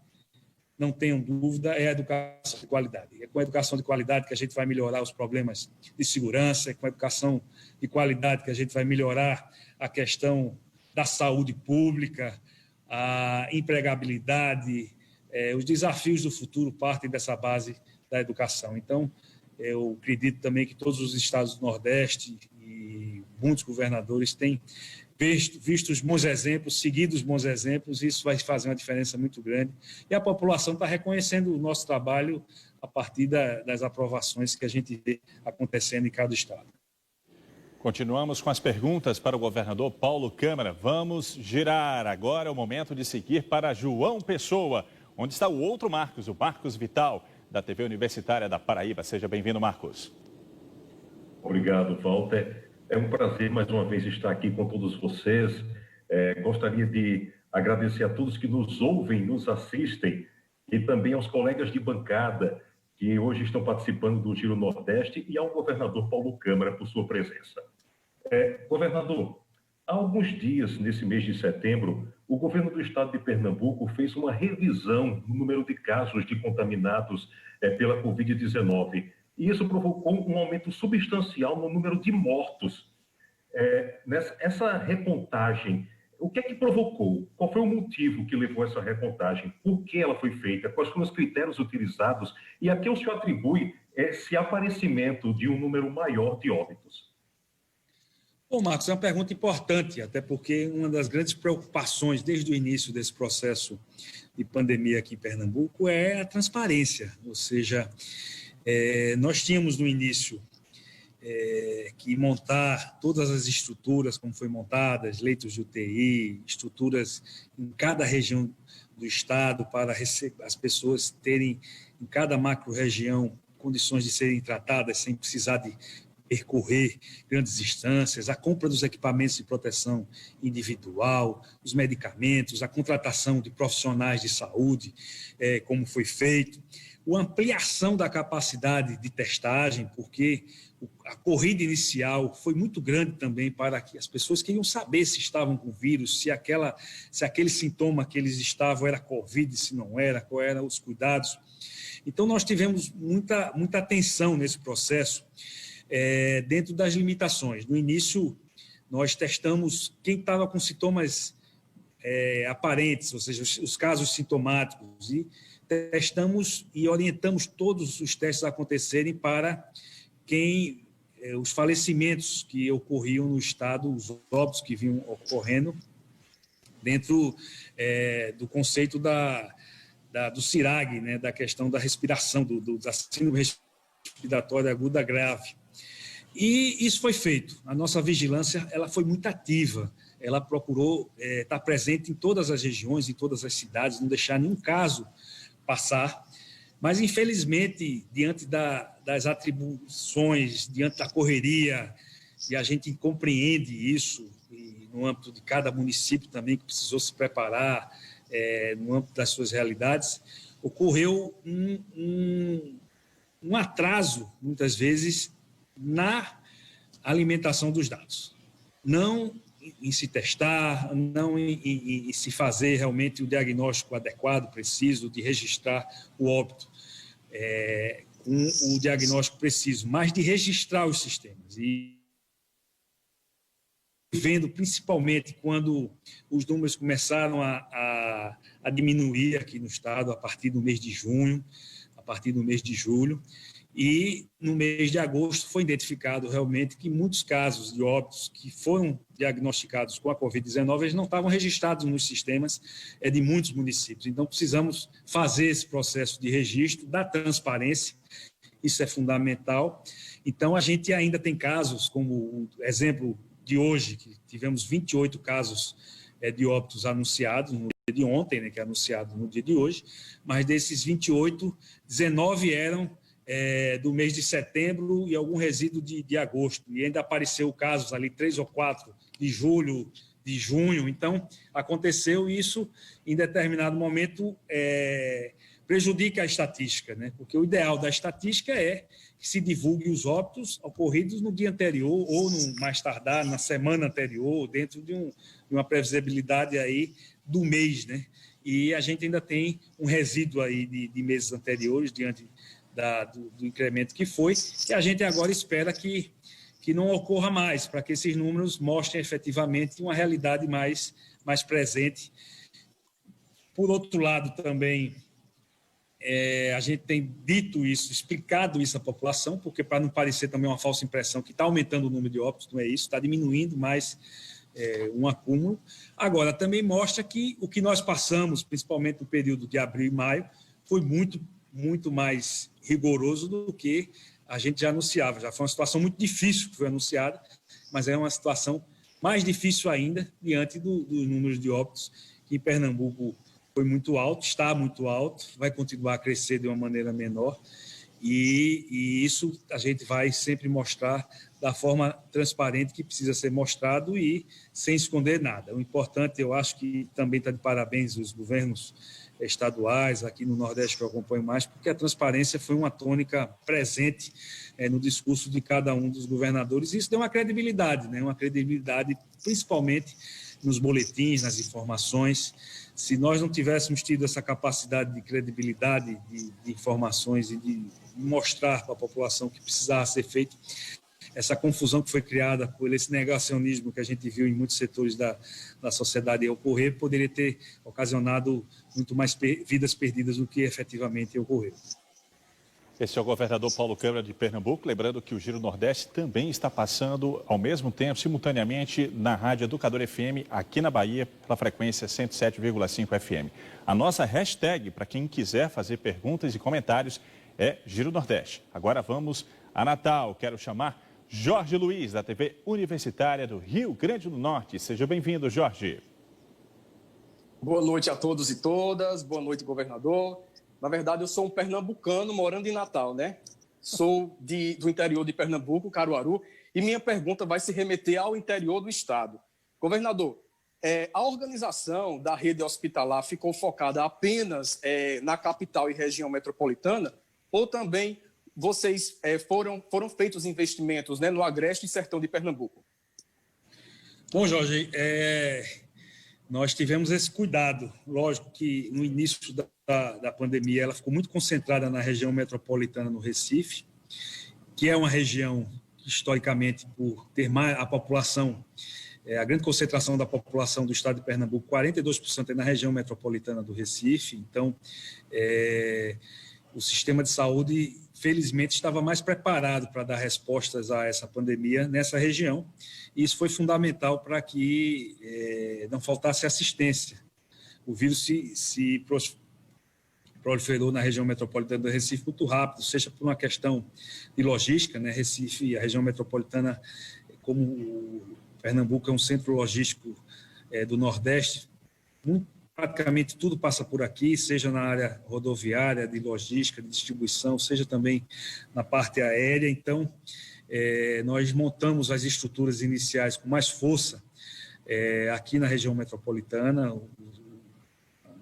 não tenham dúvida, é a educação de qualidade. É com a educação de qualidade que a gente vai melhorar os problemas de segurança, é com a educação de qualidade que a gente vai melhorar a questão da saúde pública, a empregabilidade. Os desafios do futuro partem dessa base da educação. Então, eu acredito também que todos os estados do Nordeste e muitos governadores têm visto os bons exemplos, seguido os bons exemplos, e isso vai fazer uma diferença muito grande. E a população está reconhecendo o nosso trabalho a partir das aprovações que a gente vê acontecendo em cada estado. Continuamos com as perguntas para o governador Paulo Câmara. Vamos girar. Agora é o momento de seguir para João Pessoa, onde está o outro Marcos, o Marcos Vital, da TV Universitária da Paraíba. Seja bem-vindo, Marcos. Obrigado, Walter. É um prazer mais uma vez estar aqui com todos vocês. Gostaria de agradecer a todos que nos ouvem, nos assistem, e também aos colegas de bancada que hoje estão participando do Giro Nordeste, e ao governador Paulo Câmara por sua presença. Governador, há alguns dias, nesse mês de setembro, o governo do estado de Pernambuco fez uma revisão no número de casos de contaminados pela Covid-19. E isso provocou um aumento substancial no número de mortos. Essa recontagem, o que é que provocou? Qual foi o motivo que levou a essa recontagem? Por que ela foi feita? Quais foram os critérios utilizados? E a que o senhor atribui esse aparecimento de um número maior de óbitos? Bom, Marcos, é uma pergunta importante, até porque uma das grandes preocupações desde o início desse processo de pandemia aqui em Pernambuco é a transparência, ou seja, nós tínhamos no início que montar todas as estruturas como foi montadas, leitos de UTI, estruturas em cada região do estado para as pessoas terem em cada macro-região condições de serem tratadas sem precisar de percorrer grandes distâncias, a compra dos equipamentos de proteção individual, os medicamentos, a contratação de profissionais de saúde, como foi feito, a ampliação da capacidade de testagem, porque a corrida inicial foi muito grande também para que as pessoas queriam saber se estavam com vírus, se aquele sintoma que eles estavam era Covid, se não era, qual eram os cuidados. Então, nós tivemos muita atenção nesse processo, dentro das limitações. No início, nós testamos quem estava com sintomas aparentes, ou seja, os casos sintomáticos, e testamos e orientamos todos os testes a acontecerem para os falecimentos que ocorriam no estado, os óbitos que vinham ocorrendo, dentro do conceito do CIRAG, né, da questão da respiração, da síndrome respiratória aguda grave. E isso foi feito. A nossa vigilância ela foi muito ativa. Ela procurou estar presente em todas as regiões, em todas as cidades, não deixar nenhum caso passar. Mas, infelizmente, diante das atribuições, diante da correria, e a gente compreende isso, e no âmbito de cada município também, que precisou se preparar, no âmbito das suas realidades, ocorreu um atraso, muitas vezes, na alimentação dos dados. Não em se testar, não em se fazer realmente o diagnóstico adequado, preciso, de registrar o óbito com o diagnóstico preciso, mas de registrar os sistemas. E vendo, principalmente, quando os números começaram a diminuir aqui no estado, a partir do mês de junho, a partir do mês de julho, e no mês de agosto foi identificado realmente que muitos casos de óbitos que foram diagnosticados com a Covid-19, eles não estavam registrados nos sistemas de muitos municípios. Então, precisamos fazer esse processo de registro, da transparência, isso é fundamental. Então, a gente ainda tem casos, como o exemplo de hoje, que tivemos 28 casos de óbitos anunciados no dia de ontem, né, que é anunciado no dia de hoje, mas desses 28, 19 eram do mês de setembro e algum resíduo de agosto, e ainda apareceu casos ali, 3 ou 4 de julho, de junho. Então, aconteceu isso em determinado momento, prejudica a estatística, né? Porque o ideal da estatística é que se divulgue os óbitos ocorridos no dia anterior ou no mais tardar, na semana anterior, dentro de uma previsibilidade aí do mês, né? E a gente ainda tem um resíduo aí de meses anteriores, diante do incremento que foi, e a gente agora espera que não ocorra mais, para que esses números mostrem efetivamente uma realidade mais presente. Por outro lado, também, a gente tem dito isso, explicado isso à população, porque para não parecer também uma falsa impressão que está aumentando o número de óbitos, não é isso, está diminuindo mais um acúmulo. Agora, também mostra que o que nós passamos, principalmente no período de abril e maio, foi muito mais rigoroso do que a gente já anunciava. Já foi uma situação muito difícil que foi anunciada, mas é uma situação mais difícil ainda diante dos números de óbitos, que em Pernambuco foi muito alto, está muito alto, vai continuar a crescer de uma maneira menor, e isso a gente vai sempre mostrar da forma transparente que precisa ser mostrado e sem esconder nada. O importante, eu acho que também está de parabéns os governos estaduais, aqui no Nordeste que eu acompanho mais, porque a transparência foi uma tônica presente no discurso de cada um dos governadores, e isso deu uma credibilidade, né? Uma credibilidade principalmente nos boletins, nas informações. Se nós não tivéssemos tido essa capacidade de credibilidade de informações e de mostrar para a população que precisava ser feito, essa confusão que foi criada por esse negacionismo que a gente viu em muitos setores da sociedade ocorrer, poderia ter ocasionado muito mais vidas perdidas do que efetivamente ocorreu. Esse é o governador Paulo Câmara de Pernambuco, lembrando que o Giro Nordeste também está passando ao mesmo tempo, simultaneamente, na Rádio Educador FM, aqui na Bahia, pela frequência 107,5 FM. A nossa hashtag, para quem quiser fazer perguntas e comentários, é Giro Nordeste. Agora vamos a Natal. Quero chamar Jorge Luiz, da TV Universitária do Rio Grande do Norte. Seja bem-vindo, Jorge. Boa noite a todos e todas. Boa noite, governador. Na verdade, eu sou um pernambucano morando em Natal, né? sou do interior de Pernambuco, Caruaru, e minha pergunta vai se remeter ao interior do estado. Governador, a organização da rede hospitalar ficou focada apenas na capital e região metropolitana, ou também vocês foram feitos investimentos, né, no Agreste e Sertão de Pernambuco? Bom, Jorge, nós tivemos esse cuidado. Lógico que no início da pandemia ela ficou muito concentrada na região metropolitana no Recife, que é uma região que, historicamente, por ter mais a população, a grande concentração da população do estado de Pernambuco, 42% é na região metropolitana do Recife. Então, o sistema de saúde, felizmente, estava mais preparado para dar respostas a essa pandemia nessa região. E isso foi fundamental para que não faltasse assistência. O vírus se proliferou na região metropolitana do Recife muito rápido, seja por uma questão de logística, né? Recife, a região metropolitana, como Pernambuco é um centro logístico do Nordeste, praticamente tudo passa por aqui, seja na área rodoviária, de logística, de distribuição, seja também na parte aérea. Então, nós montamos as estruturas iniciais com mais força aqui na região metropolitana,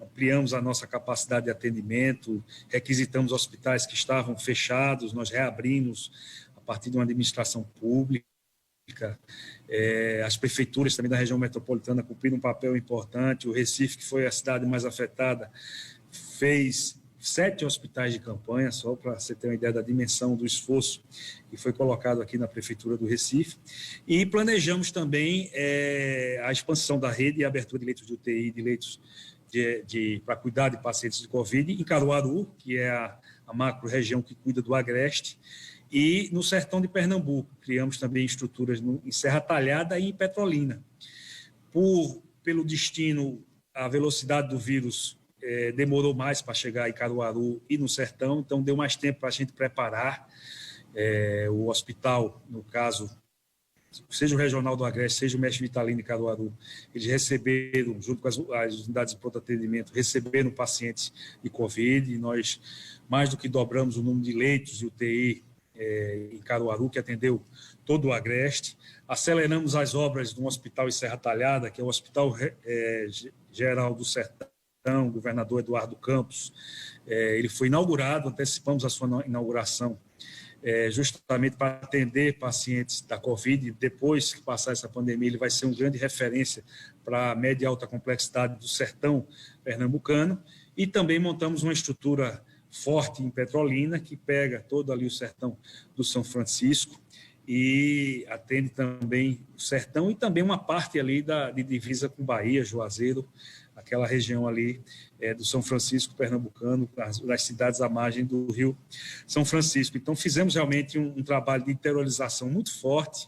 ampliamos a nossa capacidade de atendimento, requisitamos hospitais que estavam fechados, nós reabrimos a partir de uma administração pública. As prefeituras também da região metropolitana cumpriram um papel importante. O Recife, que foi a cidade mais afetada, fez 7 hospitais de campanha, só para você ter uma ideia da dimensão do esforço que foi colocado aqui na Prefeitura do Recife. E planejamos também a expansão da rede e a abertura de leitos de UTI, de leitos para cuidar de pacientes de Covid, em Caruaru, que é a macro-região que cuida do Agreste, e no Sertão de Pernambuco. Criamos também estruturas em Serra Talhada e em Petrolina. Pelo destino, a velocidade do vírus demorou mais para chegar em Caruaru e no Sertão, então deu mais tempo para a gente preparar. O hospital, no caso, seja o regional do Agreste, seja o Mestre Vitalino e Caruaru, eles receberam, junto com as unidades de pronto atendimento, receberam pacientes de Covid, e nós mais do que dobramos o número de leitos de UTI em Caruaru, que atendeu todo o Agreste. Aceleramos as obras de um hospital em Serra Talhada, que é o Hospital Geral do Sertão, o governador Eduardo Campos. Ele foi inaugurado, antecipamos a sua inauguração, justamente para atender pacientes da Covid. Depois que passar essa pandemia, ele vai ser uma grande referência para a média e alta complexidade do sertão pernambucano. E também montamos uma estrutura forte em Petrolina, que pega todo ali o sertão do São Francisco e atende também o sertão e também uma parte ali de divisa com Bahia, Juazeiro, aquela região ali do São Francisco pernambucano, das cidades à margem do Rio São Francisco. Então, fizemos realmente um trabalho de interiorização muito forte,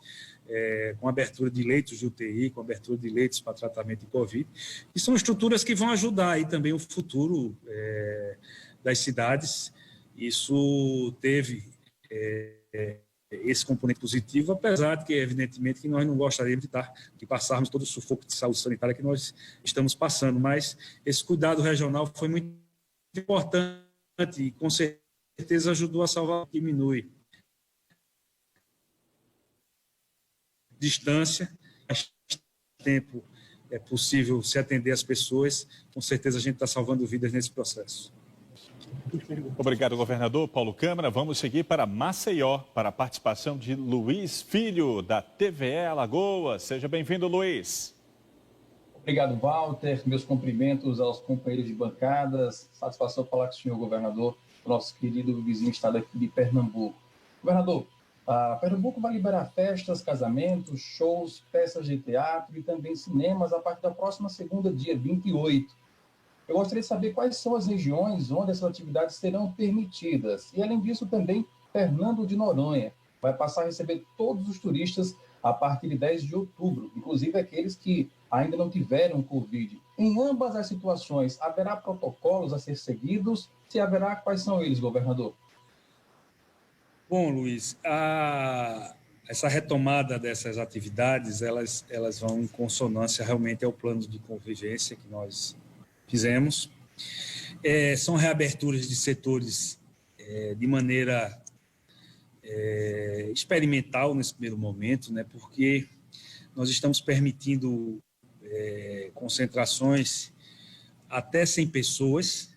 com abertura de leitos de UTI, com abertura de leitos para tratamento de Covid, e são estruturas que vão ajudar aí também o futuro das cidades. Isso teve esse componente positivo, apesar de que, evidentemente, que nós não gostaríamos de passarmos todo o sufoco de saúde sanitária que nós estamos passando, mas esse cuidado regional foi muito importante e, com certeza, ajudou a salvar, diminui distância, mais tempo é possível se atender às pessoas, com certeza a gente está salvando vidas nesse processo. Obrigado, governador Paulo Câmara. Vamos seguir para Maceió, para a participação de Luiz Filho, da TVE Alagoas. Seja bem-vindo, Luiz. Obrigado, Walter. Meus cumprimentos aos companheiros de bancadas. Satisfação falar com o senhor governador, nosso querido vizinho estado aqui de Pernambuco. Governador, Pernambuco vai liberar festas, casamentos, shows, peças de teatro e também cinemas a partir da próxima segunda, dia 28. Eu gostaria de saber quais são as regiões onde essas atividades serão permitidas. E, além disso, também, Fernando de Noronha vai passar a receber todos os turistas a partir de 10 de outubro, inclusive aqueles que ainda não tiveram Covid. Em ambas as situações, haverá protocolos a ser seguidos? Se haverá, quais são eles, governador? Bom, Luiz, essa retomada dessas atividades, elas vão em consonância realmente ao plano de convivência que nós fizemos. São reaberturas de setores de maneira experimental nesse primeiro momento, né, porque nós estamos permitindo concentrações até 100 pessoas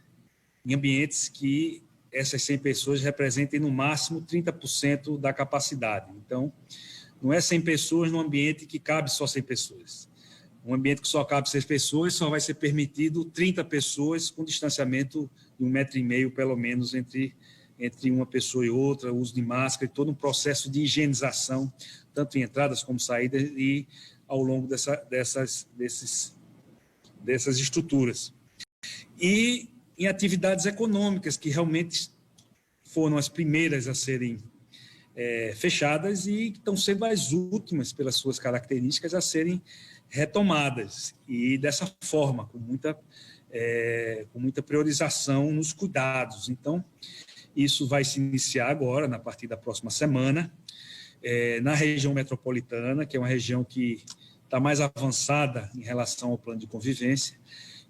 em ambientes que essas 100 pessoas representem no máximo 30% da capacidade. Então, não é 100 pessoas num ambiente que cabe só 100 pessoas. Um ambiente que só cabe 6 pessoas, só vai ser permitido 30 pessoas com distanciamento de 1,5 metro, pelo menos, entre uma pessoa e outra, uso de máscara e todo um processo de higienização, tanto em entradas como saídas e ao longo dessas estruturas. E em atividades econômicas, que realmente foram as primeiras a serem fechadas e que estão sendo as últimas, pelas suas características, a serem retomadas. E dessa forma, com muita priorização nos cuidados. Então, isso vai se iniciar agora, a partir da próxima semana, na região metropolitana, que é uma região que está mais avançada em relação ao plano de convivência,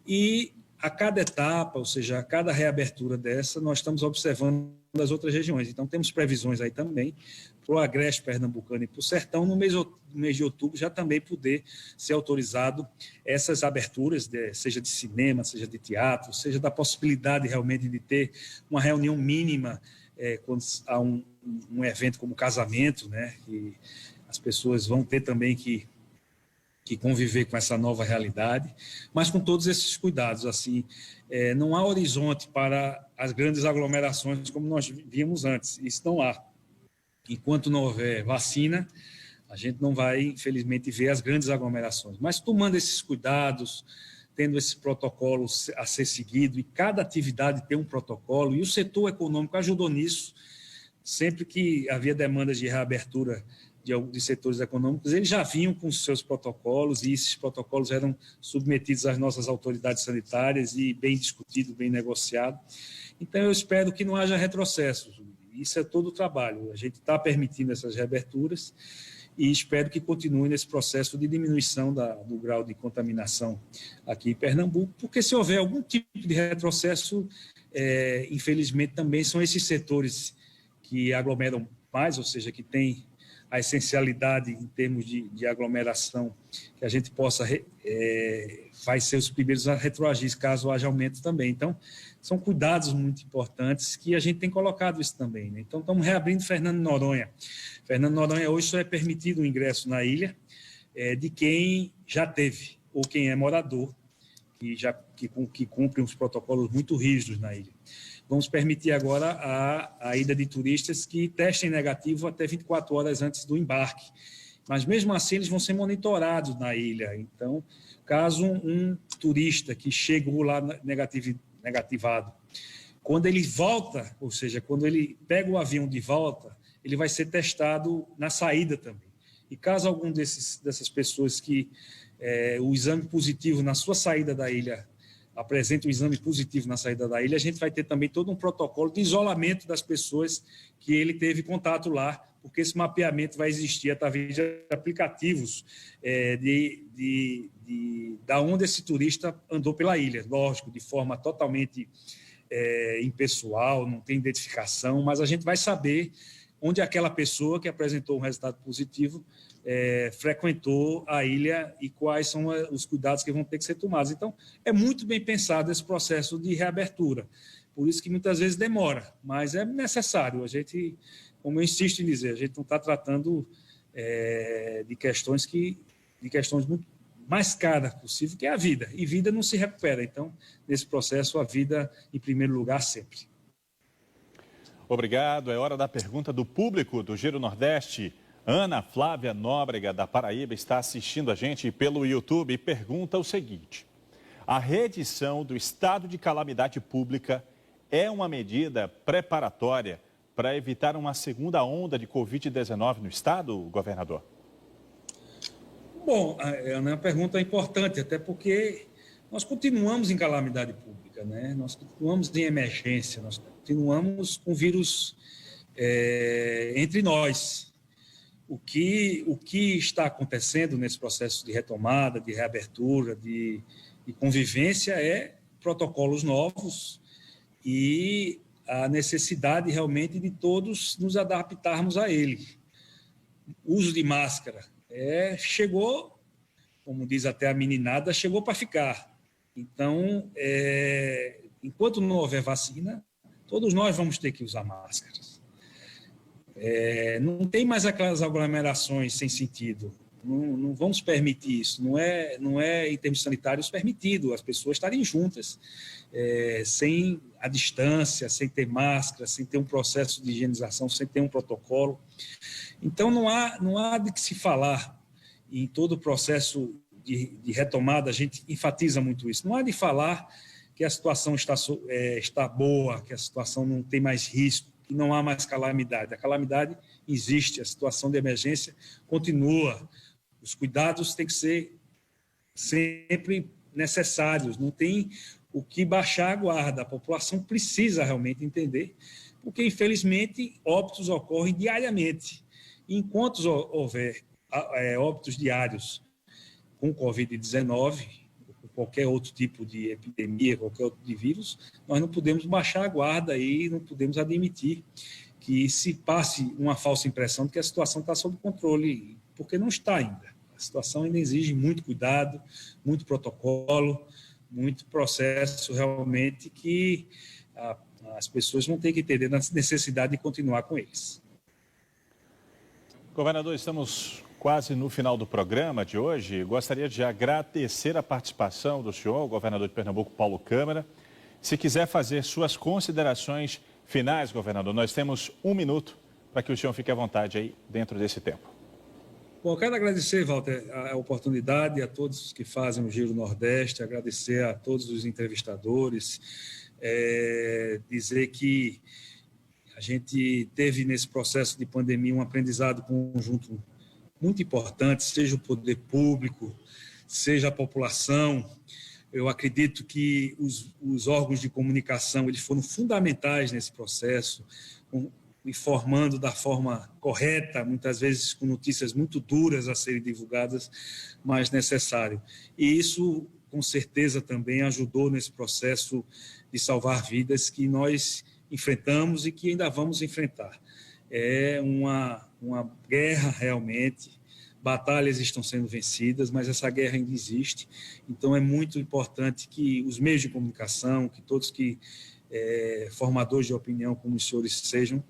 e a cada etapa, ou seja, a cada reabertura dessa, nós estamos observando as outras regiões. Então, temos previsões aí também para o agreste pernambucano e para o sertão, no mês de outubro, já também poder ser autorizado essas aberturas, seja de cinema, seja de teatro, seja da possibilidade realmente de ter uma reunião mínima quando há um evento como casamento, né, que as pessoas vão ter também que conviver com essa nova realidade, mas com todos esses cuidados. Assim, não há horizonte para as grandes aglomerações como nós víamos antes, isso não há. Enquanto não houver vacina, a gente não vai, infelizmente, ver as grandes aglomerações. Mas tomando esses cuidados, tendo esse protocolo a ser seguido, e cada atividade tem um protocolo, e o setor econômico ajudou nisso, sempre que havia demandas de reabertura de setores econômicos, eles já vinham com os seus protocolos, e esses protocolos eram submetidos às nossas autoridades sanitárias e bem discutido, bem negociado. Então, eu espero que não haja retrocessos. Isso é todo o trabalho. A gente está permitindo essas reaberturas e espero que continue nesse processo de diminuição do grau de contaminação aqui em Pernambuco, porque se houver algum tipo de retrocesso, infelizmente também são esses setores que aglomeram mais, ou seja, que têm a essencialidade em termos de aglomeração, que a gente possa, vai ser os primeiros a retroagir, caso haja aumento também. Então, são cuidados muito importantes que a gente tem colocado isso também, né? Então, estamos reabrindo Fernando de Noronha. Fernando de Noronha hoje só é permitido o ingresso na ilha de quem já teve, ou quem é morador, que cumpre uns protocolos muito rígidos na ilha. Vamos permitir agora a ida de turistas que testem negativo até 24 horas antes do embarque. Mas, mesmo assim, eles vão ser monitorados na ilha. Então, caso um turista que chegou lá negativado, quando ele volta, ou seja, quando ele pega o avião de volta, ele vai ser testado na saída também. E caso algum dessas pessoas que o exame positivo na sua saída da ilha apresente um exame positivo na saída da ilha, a gente vai ter também todo um protocolo de isolamento das pessoas que ele teve contato lá, porque esse mapeamento vai existir através de aplicativos da onde esse turista andou pela ilha, lógico, de forma totalmente impessoal, não tem identificação, mas a gente vai saber onde aquela pessoa que apresentou um resultado positivo frequentou a ilha e quais são os cuidados que vão ter que ser tomados. Então, é muito bem pensado esse processo de reabertura. Por isso que muitas vezes demora, mas é necessário. A gente, como eu insisto em dizer, a gente não está tratando de questões muito mais caras possível, que é a vida. E vida não se recupera. Então, nesse processo, a vida em primeiro lugar sempre. Obrigado. É hora da pergunta do público do Giro Nordeste. Ana Flávia Nóbrega, da Paraíba, está assistindo a gente pelo YouTube e pergunta o seguinte: a reedição do estado de calamidade pública é uma medida preparatória para evitar uma segunda onda de Covid-19 no estado, governador? Bom, é uma pergunta importante, até porque nós continuamos em calamidade pública, né? Nós continuamos em emergência, nós continuamos com vírus entre nós. O que está acontecendo nesse processo de retomada, de reabertura, de convivência é protocolos novos e a necessidade realmente de todos nos adaptarmos a ele. O uso de máscara chegou, como diz até a meninada, chegou para ficar. Então, enquanto não houver vacina, todos nós vamos ter que usar máscaras. Não tem mais aquelas aglomerações sem sentido. Não vamos permitir isso. Não é em termos sanitários permitido as pessoas estarem juntas, sem a distância, sem ter máscara, sem ter um processo de higienização, sem ter um protocolo. Então, não há de que se falar. Em todo o processo de retomada, a gente enfatiza muito isso. Não há de falar que a situação está boa, que a situação não tem mais risco, que não há mais calamidade. A calamidade existe, a situação de emergência continua. Os cuidados têm que ser sempre necessários, não tem o que baixar a guarda. A população precisa realmente entender, porque, infelizmente, óbitos ocorrem diariamente. E enquanto houver óbitos diários com Covid-19, ou qualquer outro tipo de epidemia, qualquer outro de vírus, nós não podemos baixar a guarda e não podemos admitir que se passe uma falsa impressão de que a situação está sob controle, porque não está ainda. A situação ainda exige muito cuidado, muito protocolo, muito processo realmente que as pessoas vão ter que entender a necessidade de continuar com eles. Governador, estamos quase no final do programa de hoje. Gostaria de agradecer a participação do senhor, o governador de Pernambuco, Paulo Câmara. Se quiser fazer suas considerações finais, governador, nós temos 1 minuto para que o senhor fique à vontade aí dentro desse tempo. Bom, eu quero agradecer, Walter, a oportunidade, a todos que fazem o Giro Nordeste, agradecer a todos os entrevistadores, dizer que a gente teve nesse processo de pandemia um aprendizado conjunto muito importante, seja o poder público, seja a população. Eu acredito que os órgãos de comunicação eles foram fundamentais nesse processo, informando da forma correta, muitas vezes com notícias muito duras a serem divulgadas, mas necessário. E isso, com certeza, também ajudou nesse processo de salvar vidas que nós enfrentamos e que ainda vamos enfrentar. É uma guerra realmente, batalhas estão sendo vencidas, mas essa guerra ainda existe. Então, é muito importante que os meios de comunicação, que todos que formadores de opinião, como os senhores sejam,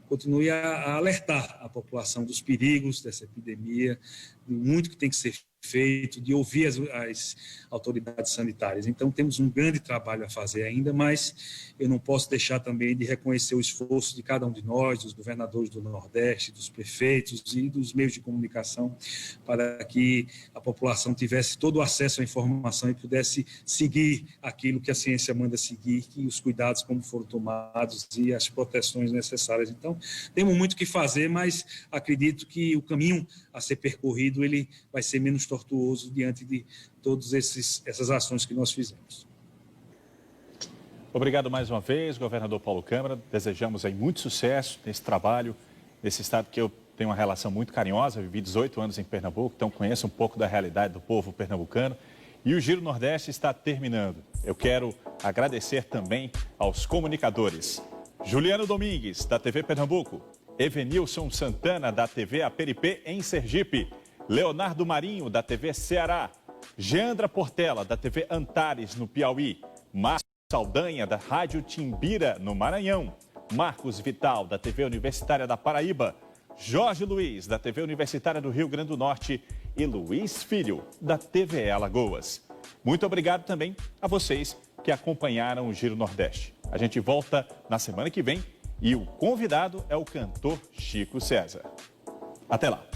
continue a alertar a população dos perigos dessa epidemia, de muito que tem que ser feito, de ouvir as autoridades sanitárias. Então, temos um grande trabalho a fazer ainda, mas eu não posso deixar também de reconhecer o esforço de cada um de nós, dos governadores do Nordeste, dos prefeitos e dos meios de comunicação, para que a população tivesse todo o acesso à informação e pudesse seguir aquilo que a ciência manda seguir, e os cuidados como foram tomados e as proteções necessárias. Então, temos muito o que fazer, mas acredito que o caminho a ser percorrido ele vai ser menos tortuoso diante de todas essas ações que nós fizemos. Obrigado mais uma vez, governador Paulo Câmara. Desejamos aí muito sucesso nesse trabalho, nesse estado que eu tenho uma relação muito carinhosa. Vivi 18 anos em Pernambuco, então conheço um pouco da realidade do povo pernambucano. E o Giro Nordeste está terminando. Eu quero agradecer também aos comunicadores. Juliano Domingues, da TV Pernambuco. Evenilson Santana, da TV Aperipê, em Sergipe. Leonardo Marinho, da TV Ceará. Geandra Portela, da TV Antares, no Piauí. Márcio Saldanha, da Rádio Timbira, no Maranhão. Marcos Vital, da TV Universitária da Paraíba. Jorge Luiz, da TV Universitária do Rio Grande do Norte. E Luiz Filho, da TVE Alagoas. Muito obrigado também a vocês que acompanharam o Giro Nordeste. A gente volta na semana que vem e o convidado é o cantor Chico César. Até lá.